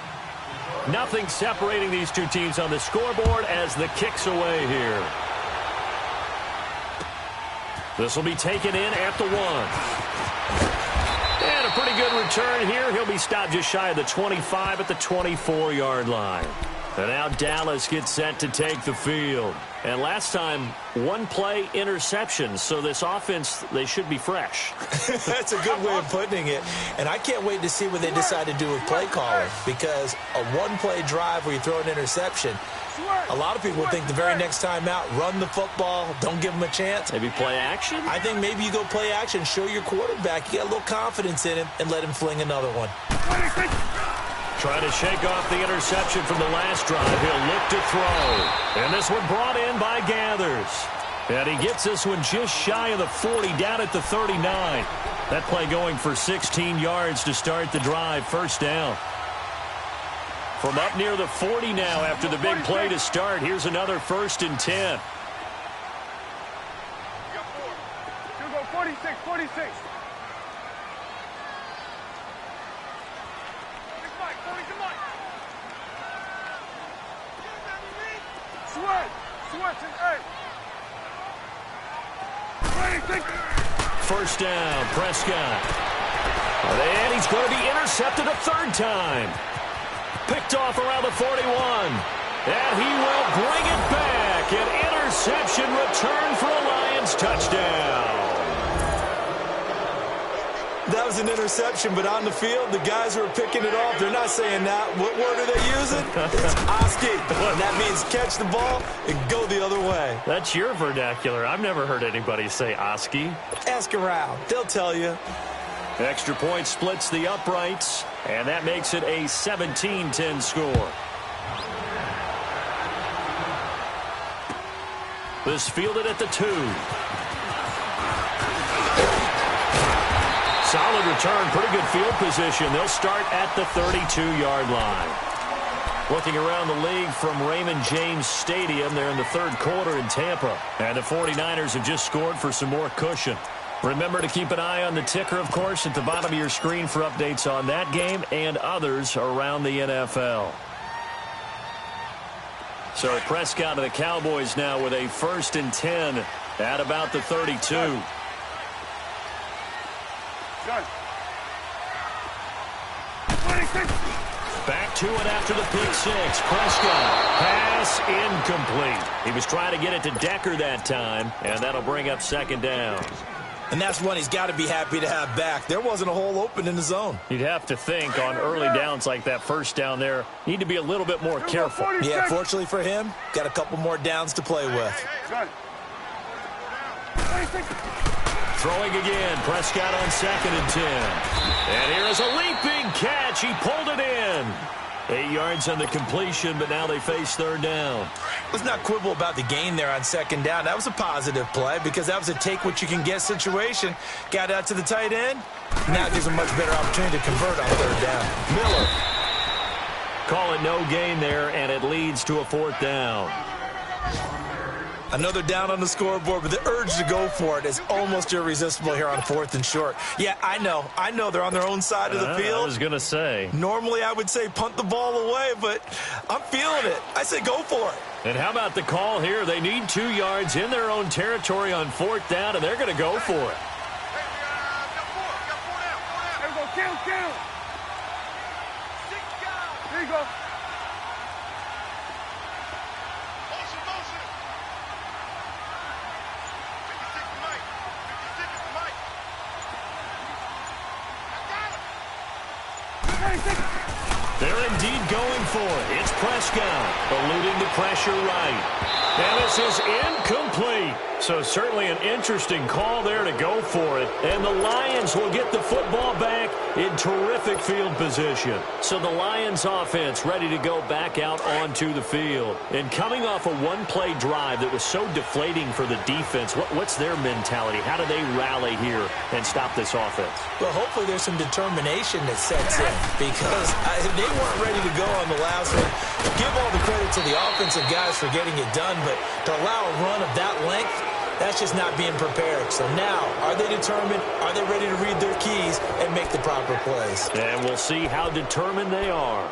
Nothing separating these two teams on the scoreboard as the kick's away here. This will be taken in at the 1. And a pretty good return here. He'll be stopped just shy of the 25 at the 24-yard line. And now Dallas gets set to take the field. And last time, one-play interception. So this offense, they should be fresh. That's a good way of putting it. And I can't wait to see what they decide to do with play calling, because a one-play drive where you throw an interception, a lot of people would think the very next time out, run the football, don't give them a chance. Maybe play action? I think maybe you go play action, show your quarterback you got a little confidence in him, and let him fling another one. Trying to shake off the interception from the last drive. He'll look to throw. And this one brought in by Gathers. And he gets this one just shy of the 40, down at the 39. That play going for 16 yards to start the drive. First down. From up near the 40 now after the big play to start. Here's another 1st and 10. You go 46, 46. First down, Prescott. And he's going to be intercepted a 3rd time. Picked off around the 41. And he will bring it back. An interception return for a Lions touchdown. That was an interception, but on the field, the guys who are picking it off, they're not saying that. What word are they using? It's Oski. And that means catch the ball and go the other way. That's your vernacular. I've never heard anybody say Oski. Ask around. They'll tell you. Extra point splits the uprights, and that makes it a 17-10 score. This fielded at the 2. Solid return, pretty good field position. They'll start at the 32-yard line. Looking around the league from Raymond James Stadium, they're in the 3rd quarter in Tampa. And the 49ers have just scored for some more cushion. Remember to keep an eye on the ticker, of course, at the bottom of your screen for updates on that game and others around the NFL. So Prescott of the Cowboys now with a 1st and 10 at about the 32. Back to it after the pick 6. Prescott. Pass incomplete. He was trying to get it to Decker that time, and that'll bring up 2nd down. And that's one he's got to be happy to have back. There wasn't a hole open in the zone. You'd have to think on early downs like that, 1st down there, need to be a little bit more careful. Yeah, fortunately for him, got a couple more downs to play with. Throwing again, Prescott on 2nd and 10. And here is a leaping catch. He pulled it in. 8 yards on the completion, but now they face 3rd down. Let's not quibble about the gain there on 2nd down. That was a positive play because that was a take-what-you-can-get situation. Got out to the tight end. Now it gives a much better opportunity to convert on 3rd down. Miller. Call it no gain there, and it leads to a 4th down. Another down on the scoreboard, but the urge to go for it is almost irresistible here on 4th and short. Yeah, I know they're on their own side of the field. I was going to say. Normally I would say punt the ball away, but I'm feeling it. I say go for it. And how about the call here? They need 2 yards in their own territory on 4th down, and they're going to go for it. There we go, kill. There you go. They're indeed going for it. It's Prescott eluding the pressure right. And this is incomplete. So certainly an interesting call there to go for it. And the Lions will get the football back in terrific field position. So the Lions offense ready to go back out onto the field. And coming off a one-play drive that was so deflating for the defense, what's their mentality? How do they rally here and stop this offense? Well, hopefully there's some determination that sets in because they weren't ready to go on the last one. Give all the credit to the offensive guys for getting it done, but to allow a run of that length, that's just not being prepared. So now, are they determined? Are they ready to read their keys and make the proper plays? And we'll see how determined they are.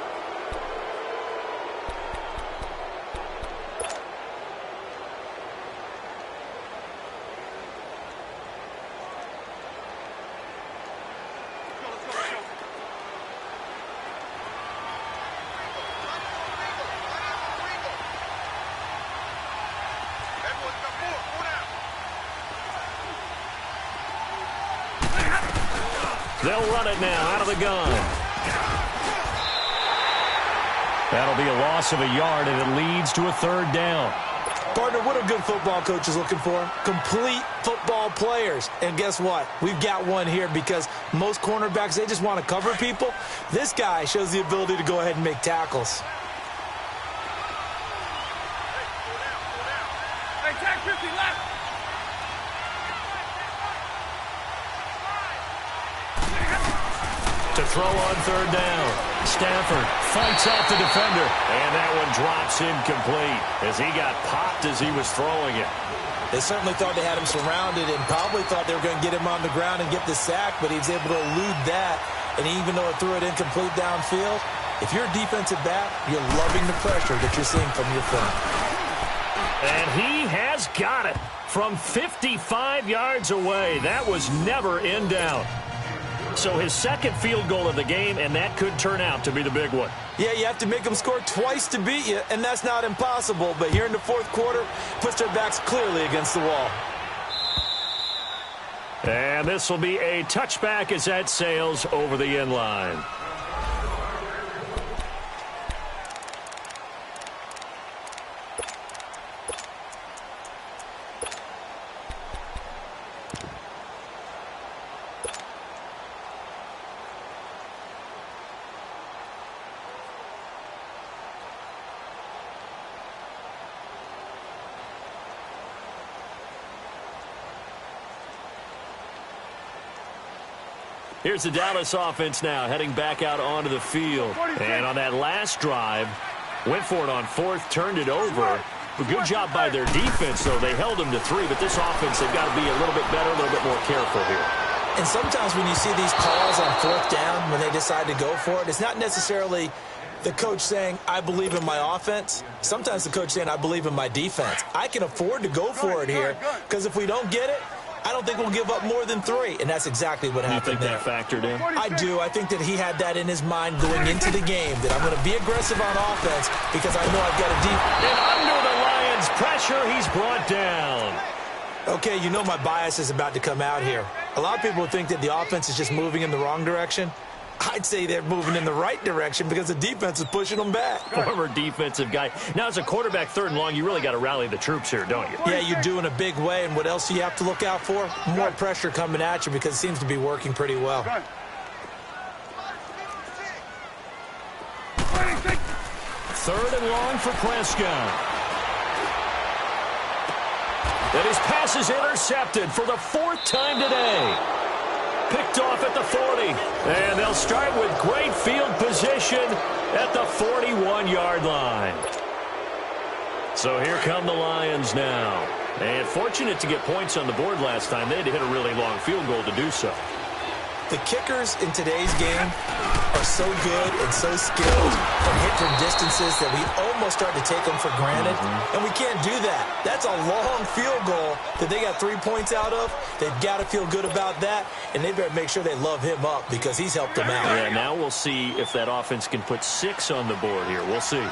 They'll run it now out of the gun. That'll be a loss of a yard, and it leads to a third down. Partner, what a good football coach is looking for. Complete football players. And guess what? We've got one here because most cornerbacks, they just want to cover people. This guy shows the ability to go ahead and make tackles. Hey, tag 50 left. To throw on third down. Stafford fights off the defender, and that one drops incomplete as he got popped as he was throwing it. They certainly thought they had him surrounded and probably thought they were going to get him on the ground and get the sack, but he was able to elude that. And even though it threw it incomplete downfield, if you're a defensive back, you're loving the pressure that you're seeing from your front. And he has got it from 55 yards away. That was never in doubt. So his second field goal of the game, and that could turn out to be the big one. Yeah, you have to make them score twice to beat you, and that's not impossible. But here in the fourth quarter, puts their backs clearly against the wall. And this will be a touchback as that sails over the end line. Here's the Dallas offense now, heading back out onto the field. And on that last drive, went for it on fourth, turned it over. A good job by their defense, though. They held them to 3, but this offense, they've got to be a little bit better, a little bit more careful here. And sometimes when you see these calls on fourth down, when they decide to go for it, it's not necessarily the coach saying, I believe in my offense. Sometimes the coach saying, I believe in my defense. I can afford to go for it here, because if we don't get it, I don't think we'll give up more than 3, and that's exactly what happened there. You think that factored in? I do. I think that he had that in his mind going into the game, that I'm going to be aggressive on offense because I know I've got a deep. And under the Lions' pressure, he's brought down. Okay, you know my bias is about to come out here. A lot of people think that the offense is just moving in the wrong direction. I'd say they're moving in the right direction because the defense is pushing them back. Former defensive guy. Now, as a quarterback, third and long, you really got to rally the troops here, don't you? Yeah, you do in a big way. And what else do you have to look out for? More pressure coming at you because it seems to be working pretty well. Third and long for Prescott. And his pass is intercepted for the 4th time today. Picked off at the 40. And they'll start with great field position at the 41-yard line. So here come the Lions now. And fortunate to get points on the board last time. They had to hit a really long field goal to do so. The kickers in today's game are so good and so skilled and hit from distances that we almost start to take them for granted. And we can't do that. That's a long field goal that they got 3 points out of. They've got to feel good about that, and they better make sure they love him up because he's helped them out. Yeah, now we'll see if that offense can put 6 on the board here. We'll see.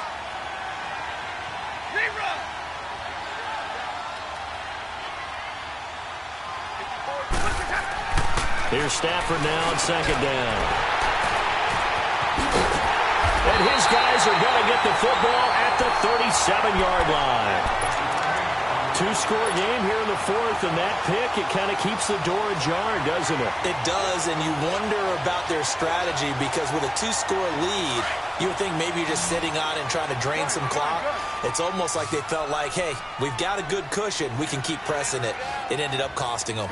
Here's Stafford now on second down. And his guys are going to get the football at the 37-yard line. 2-score game here in the 4th, and that pick, it kind of keeps the door ajar, doesn't it? It does, and you wonder about their strategy because with a 2-score lead, you would think maybe you're just sitting on and trying to drain some clock. It's almost like they felt like, hey, we've got a good cushion. We can keep pressing it. It ended up costing them.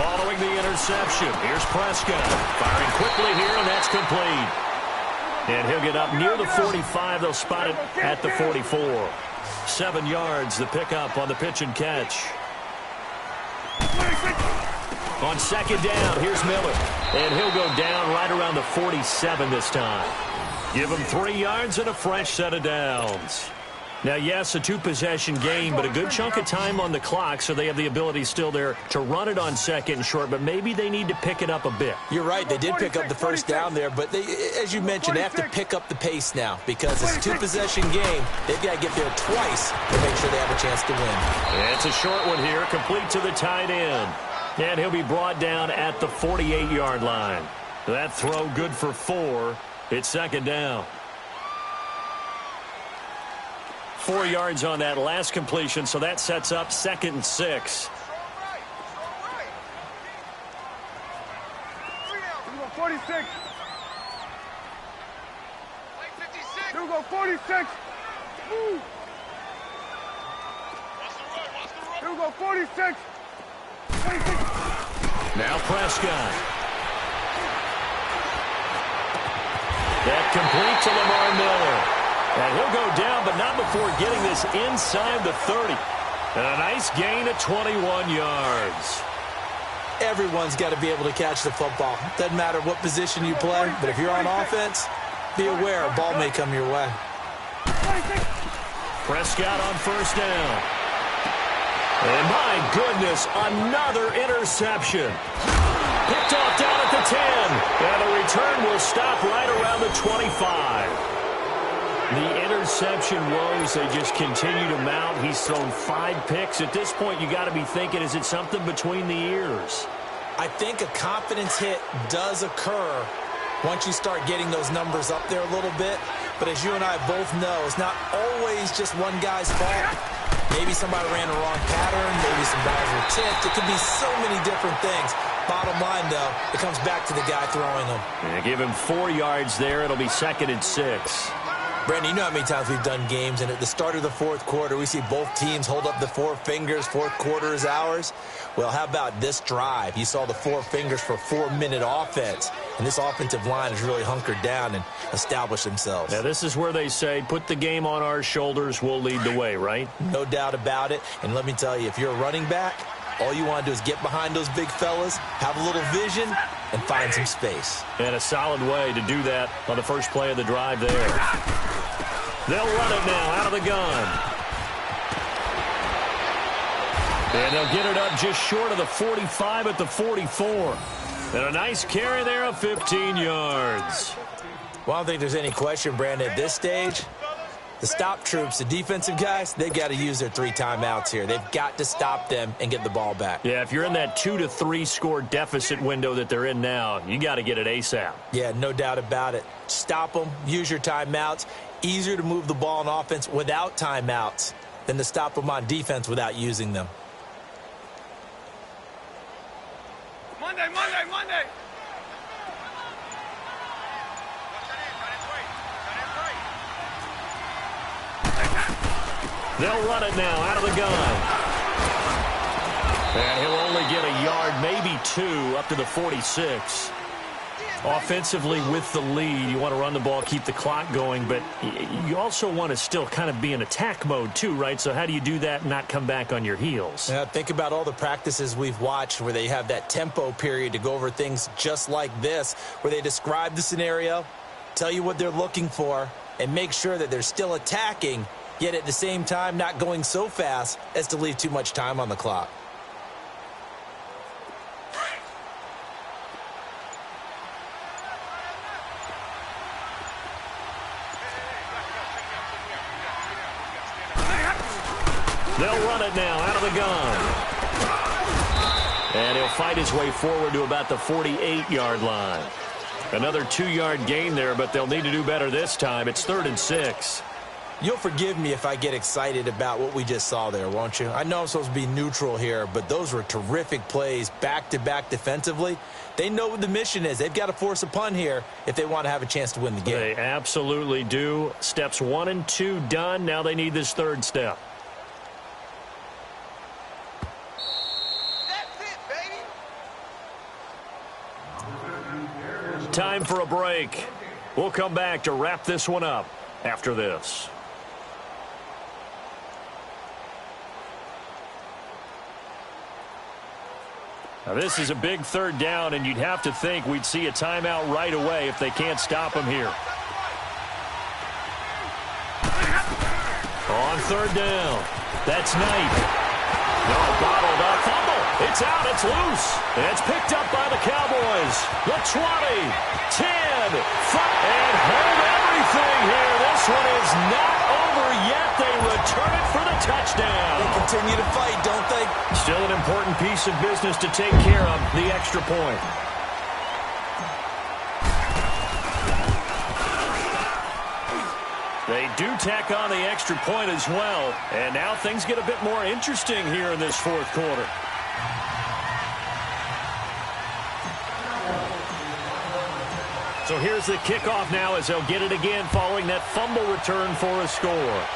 Following the interception, here's Prescott. Firing quickly here, and that's complete. And he'll get up near the 45. They'll spot it at the 44. 7 yards, the pickup on the pitch and catch. On second down, here's Miller. And he'll go down right around the 47 this time. Give him 3 yards and a fresh set of downs. Now, yes, a two-possession game, but a good chunk of time on the clock, so they have the ability still there to run it on second and short, but maybe they need to pick it up a bit. You're right. They did pick up the first down there, but they, as you mentioned, they have to pick up the pace now because it's a two-possession game. They've got to get there twice to make sure they have a chance to win. It's a short one here, complete to the tight end. And he'll be brought down at the 48-yard line. That throw good for 4. It's second down. 4 yards on that last completion, so that sets up 2nd and 6. 46. 46. Woo. 46. 26. Now Prescott. That complete to Lamar Miller. And he'll go down, but not before getting this inside the 30. And a nice gain of 21 yards. Everyone's got to be able to catch the football. Doesn't matter what position you play, but if you're on offense, be aware a ball may come your way. Prescott on first down. And my goodness, another interception. Picked off down at the 10. And the return will stop right around the 25. The interception woes, they just continue to mount. He's thrown 5 picks. At this point, you got to be thinking, is it something between the ears? I think a confidence hit does occur once you start getting those numbers up there a little bit. But as you and I both know, it's not always just one guy's fault. Maybe somebody ran the wrong pattern. Maybe some guys were tipped. It could be so many different things. Bottom line, though, it comes back to the guy throwing them. And give him 4 yards there. It'll be 2nd and 6. Brandon, you know how many times we've done games, and at the start of the fourth quarter, we see both teams hold up the 4 fingers, fourth quarter is ours. Well, how about this drive? You saw the 4 fingers for 4-minute offense, and this offensive line has really hunkered down and established themselves. Now, this is where they say, put the game on our shoulders, we'll lead the way, right? No doubt about it, and let me tell you, if you're a running back, all you want to do is get behind those big fellas, have a little vision, and find some space. And a solid way to do that on the first play of the drive there. They'll run it now out of the gun. And they'll get it up just short of the 45 at the 44. And a nice carry there of 15 yards. Well, I don't think there's any question, Brandon, at this stage, the stop troops, the defensive guys, they've got to use their 3 timeouts here. They've got to stop them and get the ball back. Yeah, if you're in that 2 to 3 score deficit window that they're in now, you got to get it ASAP. Yeah, no doubt about it. Stop them, use your timeouts. Easier to move the ball on offense without timeouts than to stop them on defense without using them. Monday. They'll run it now out of the gun. And he'll only get a yard, maybe 2, up to the 46. Offensively with the lead, you want to run the ball, keep the clock going, but you also want to still kind of be in attack mode too, right? So how do you do that and not come back on your heels? Yeah, think about all the practices we've watched where they have that tempo period to go over things just like this, where they describe the scenario, tell you what they're looking for, and make sure that they're still attacking, yet at the same time not going so fast as to leave too much time on the clock. They'll run it now out of the gun. And he'll fight his way forward to about the 48-yard line. Another 2-yard gain there, but they'll need to do better this time. It's 3rd and 6. You'll forgive me if I get excited about what we just saw there, won't you? I know I'm supposed to be neutral here, but those were terrific plays back-to-back defensively. They know what the mission is. They've got to force a punt here if they want to have a chance to win the game. They absolutely do. Steps 1 and 2 done. Now they need this 3rd step. Time for a break. We'll come back to wrap this one up after this. Now this is a big 3rd down, and you'd have to think we'd see a timeout right away if they can't stop him here. On third down, that's Knight. No, bottled up, fumble. It's out, it's loose. And it's picked up by the Cowboys. The 20, 10, 5, and hold everything here. This one is not over yet. They return it for the touchdown. They continue to fight, don't they? Still an important piece of business to take care of, the extra point. They do tack on the extra point as well. And now things get a bit more interesting here in this fourth quarter. So here's the kickoff now as they'll get it again following that fumble return for a score.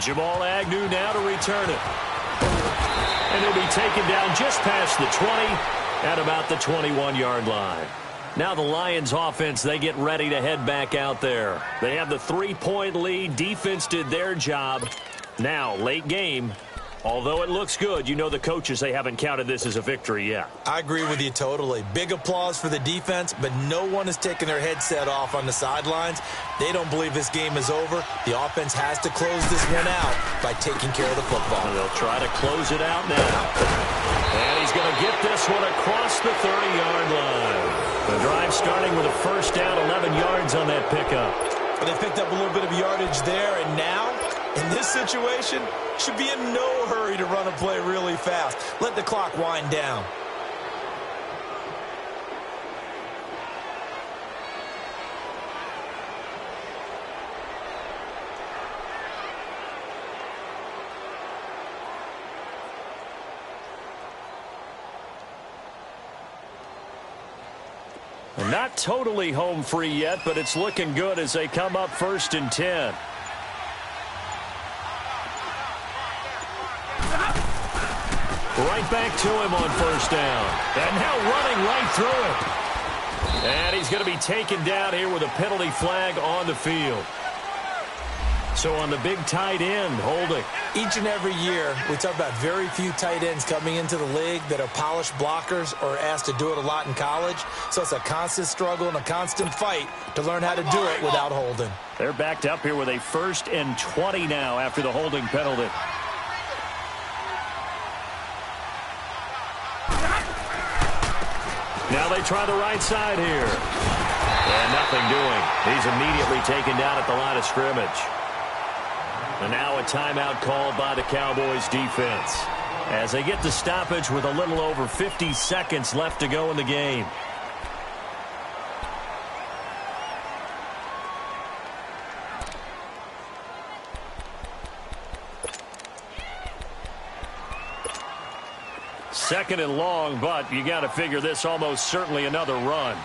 Jamal Agnew now to return it. And he'll be taken down just past the 20 at about the 21-yard line. Now the Lions offense, they get ready to head back out there. They have the 3-point lead. Defense did their job. Now, late game, although it looks good, you know the coaches, they haven't counted this as a victory yet. I agree with you totally. Big applause for the defense, but no one is taking their headset off on the sidelines. They don't believe this game is over. The offense has to close this one out by taking care of the football. And they'll try to close it out now. And he's going to get this one across the 30-yard line. The drive starting with a first down, 11 yards on that pickup. They picked up a little bit of yardage there, and now, in this situation, should be in no hurry to run a play really fast. Let the clock wind down. Not totally home free yet, but it's looking good as they come up 1st and 10. Right back to him on first down. And now running right through it. And he's going to be taken down here with a penalty flag on the field. So on the big tight end, holding. Each and every year, we talk about very few tight ends coming into the league that are polished blockers or asked to do it a lot in college. So it's a constant struggle and a constant fight to learn how to do it without holding. They're backed up here with a 1st and 20 now after the holding penalty. Now they try the right side here. And nothing doing. He's immediately taken down at the line of scrimmage. And now a timeout called by the Cowboys defense as they get the stoppage with a little over 50 seconds left to go in the game. Second and long, but you got to figure this almost certainly another run.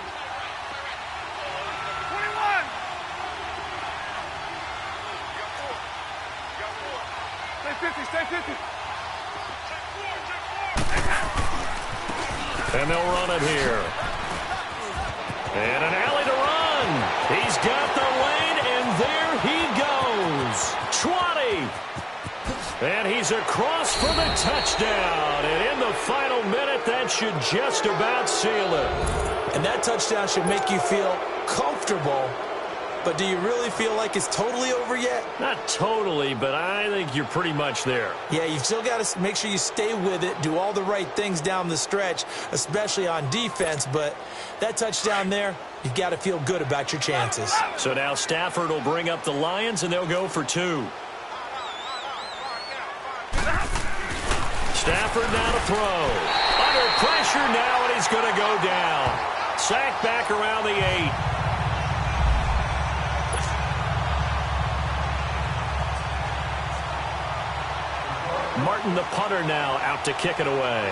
And they'll run it here. And an alley to run. He's got the lane, and there he goes. 20. And he's across for the touchdown. And in the final minute, that should just about seal it. And that touchdown should make you feel comfortable. But do you really feel like it's totally over yet? Not totally, but I think you're pretty much there. Yeah, you've still got to make sure you stay with it, do all the right things down the stretch, especially on defense. But that touchdown there, you've got to feel good about your chances. So now Stafford will bring up the Lions, and they'll go for 2. Stafford now to throw. Under pressure now, and he's going to go down. Sacked back around the 8. Martin, the punter, now out to kick it away.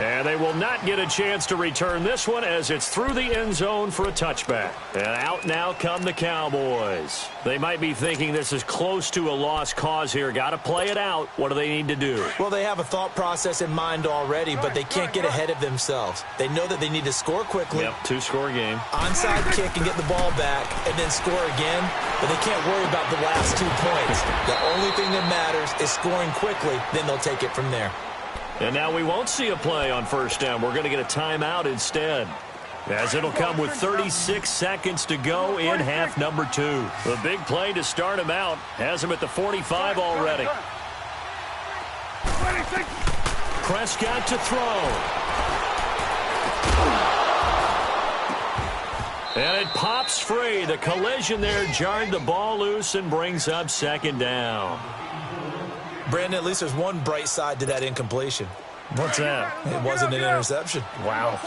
And they will not get a chance to return this one as it's through the end zone for a touchback. And out now come the Cowboys. They might be thinking this is close to a lost cause here. Got to play it out. What do they need to do? Well, they have a thought process in mind already, but they can't get ahead of themselves. They know that they need to score quickly. Yep, 2-score game. Onside kick and get the ball back and then score again. But they can't worry about the last 2 points. The only thing that matters is scoring quickly. Then they'll take it from there. And now we won't see a play on first down. We're going to get a timeout instead. as it'll come with 36 seconds to go in half number 2. The big play to start him out has him at the 45 already. Prescott to throw. And it pops free. The collision there jarred the ball loose and brings up second down. Brandon, at least there's one bright side to that incompletion. What's that? It wasn't an interception. Wow.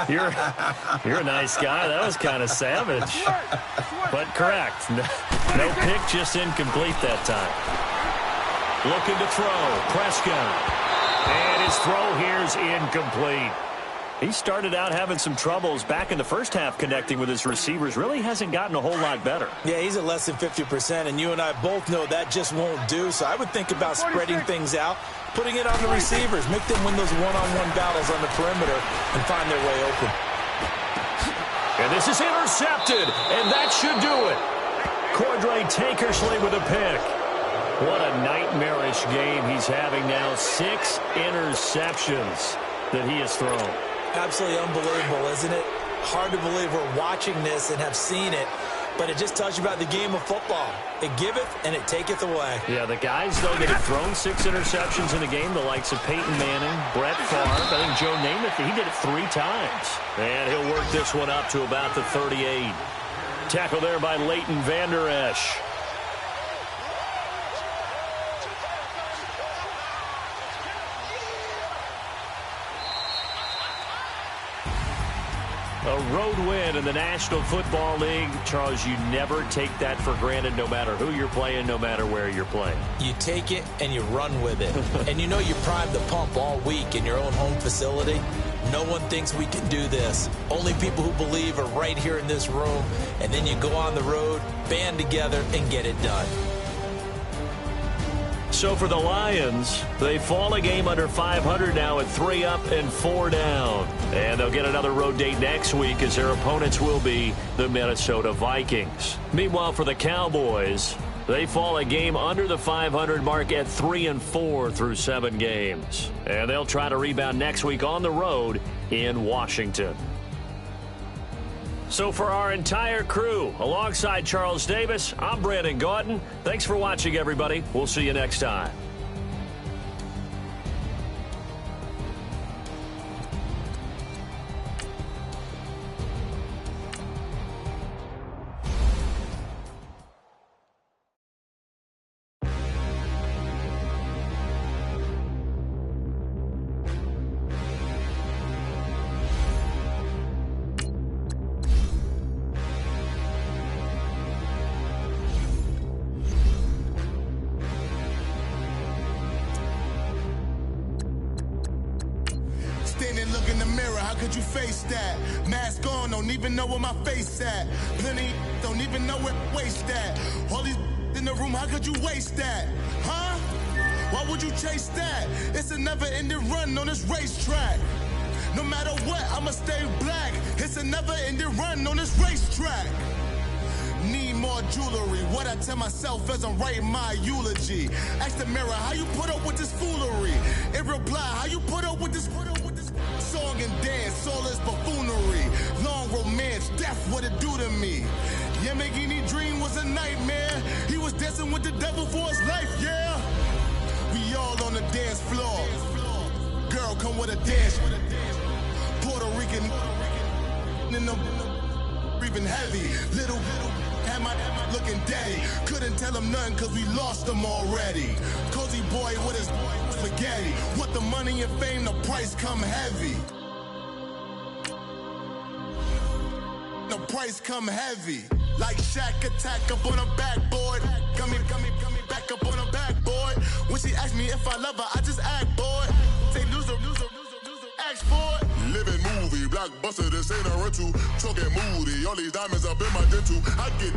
You're a nice guy. That was kind of savage. But correct. No pick, just incomplete that time. Looking to throw. Prescott. And his throw here is incomplete. He started out having some troubles back in the first half connecting with his receivers. Really hasn't gotten a whole lot better. Yeah, he's at less than 50%, and you and I both know that just won't do. So I would think about spreading things out, putting it on the receivers, make them win those one-on-one battles on the perimeter and find their way open. And this is intercepted, and that should do it. Cordray Tankersley with a pick. What a nightmarish game he's having now. 6 interceptions that he has thrown. Absolutely unbelievable, isn't it? Hard to believe we're watching this and have seen it, but it just tells you about the game of football. It giveth and it taketh away. Yeah, the guys, though, that have thrown 6 interceptions in a game, the likes of Peyton Manning, Brett Favre, I think Joe Namath, he did it 3 times. And he'll work this one up to about the 38. Tackle there by Leighton Vander Esch. A road win in the National Football League. Charles, you never take that for granted no matter who you're playing, no matter where you're playing. You take it and you run with it. And you know you primed the pump all week in your own home facility. No one thinks we can do this. Only people who believe are right here in this room. And then you go on the road, band together, and get it done. So for the Lions, they fall a game under 500 now at 3 up and 4 down. And they'll get another road date next week as their opponents will be the Minnesota Vikings. Meanwhile, for the Cowboys, they fall a game under the 500 mark at 3 and 4 through 7 games. And they'll try to rebound next week on the road in Washington. So for our entire crew, alongside Charles Davis, I'm Brandon Gaudin. Thanks for watching, everybody. We'll see you next time. Standing, look in the mirror, how could you face that? Mask on, don't even know where my face at. Plenty, don't even know where waste at. All these in the room, how could you waste that? Huh? Why would you chase that? It's a never-ending run on this racetrack. No matter what, I'ma stay black. It's a never-ending run on this racetrack. Need more jewelry. What I tell myself as I'm writing my eulogy. Ask the mirror, how you put up with this foolery? It reply, how you put up with this song and dance, soulless buffoonery. Long romance, death, what it do to me? Yamagini dream was a nightmare. He was dancing with the devil for his life, yeah. We all on the dance floor. Girl, come with a dance. Puerto Rican in the breathing heavy. Little had my looking daddy. Couldn't tell him nothing cause we lost him already. Cozy boy with his spaghetti. What the money and fame, the price come heavy. The price come heavy. Like Shaq attack up on a backboard. Coming back up on a backboard. When she asked me if I love her, I just act bored. Say loser, ask for it. Living movie, blockbuster, this ain't a rental. Talking moody, all these diamonds up in my dental. I get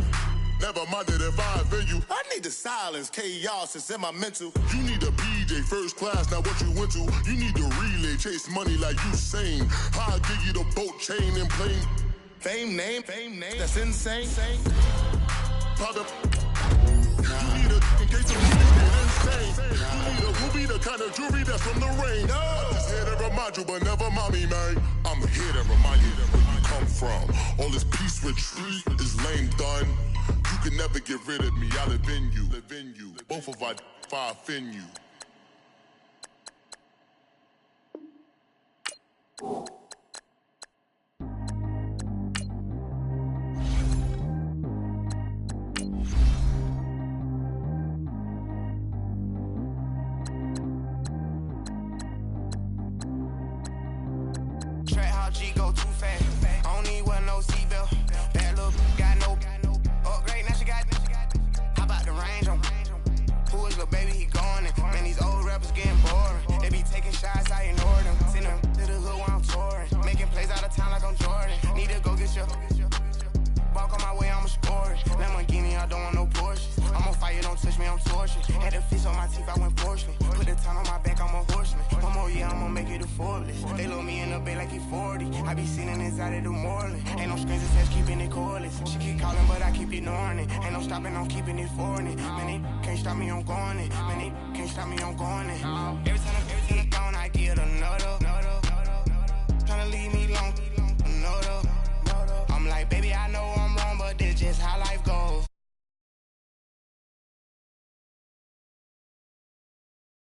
never minded if I offend you. I need the silence, chaos is in my mental. You need a BJ first class, not what you went to. You need to relay, chase money like you sane. How I give you the boat chain and plane. Fame name, that's insane. Pop up. You need a in case the music get insane. You need a ruby, the kind of jewelry that's from the rain. I'm just here to remind you, but never mind me, man. I'm here to remind you where you come from. All this peace retreat is lame done. You can never get rid of me. I live in you. Both of our fire offend you. Track how G go too fast. I don't need wear no seatbelt. Bad little got no upgrade. Now she got. How about the range on? Who is little baby? He going in. Man, these old rappers getting boring. They be taking shots, I ignore them. Send them to the hood while I'm touring. Making plays out of town like I'm Jordan. Need to go get your. Walk on my way, I'ma score it. Lamborghini, I don't want no Porsches. I'm on fire, don't touch me, I'm tortured. Had the fish on my teeth, I went porcelain. Put the town on my back, I'm a horseman. One more year, I'ma make it a Forbes. They load me in the bay like he 40. I be sitting inside of the Moreland. Ain't no strings attached, keeping it cordless. She keep calling, but I keep ignoring it. Ain't no stopping, I'm keeping it foreign. Man, they can't stop me, I'm going it. Man, they can't stop me, I'm going it. Every time I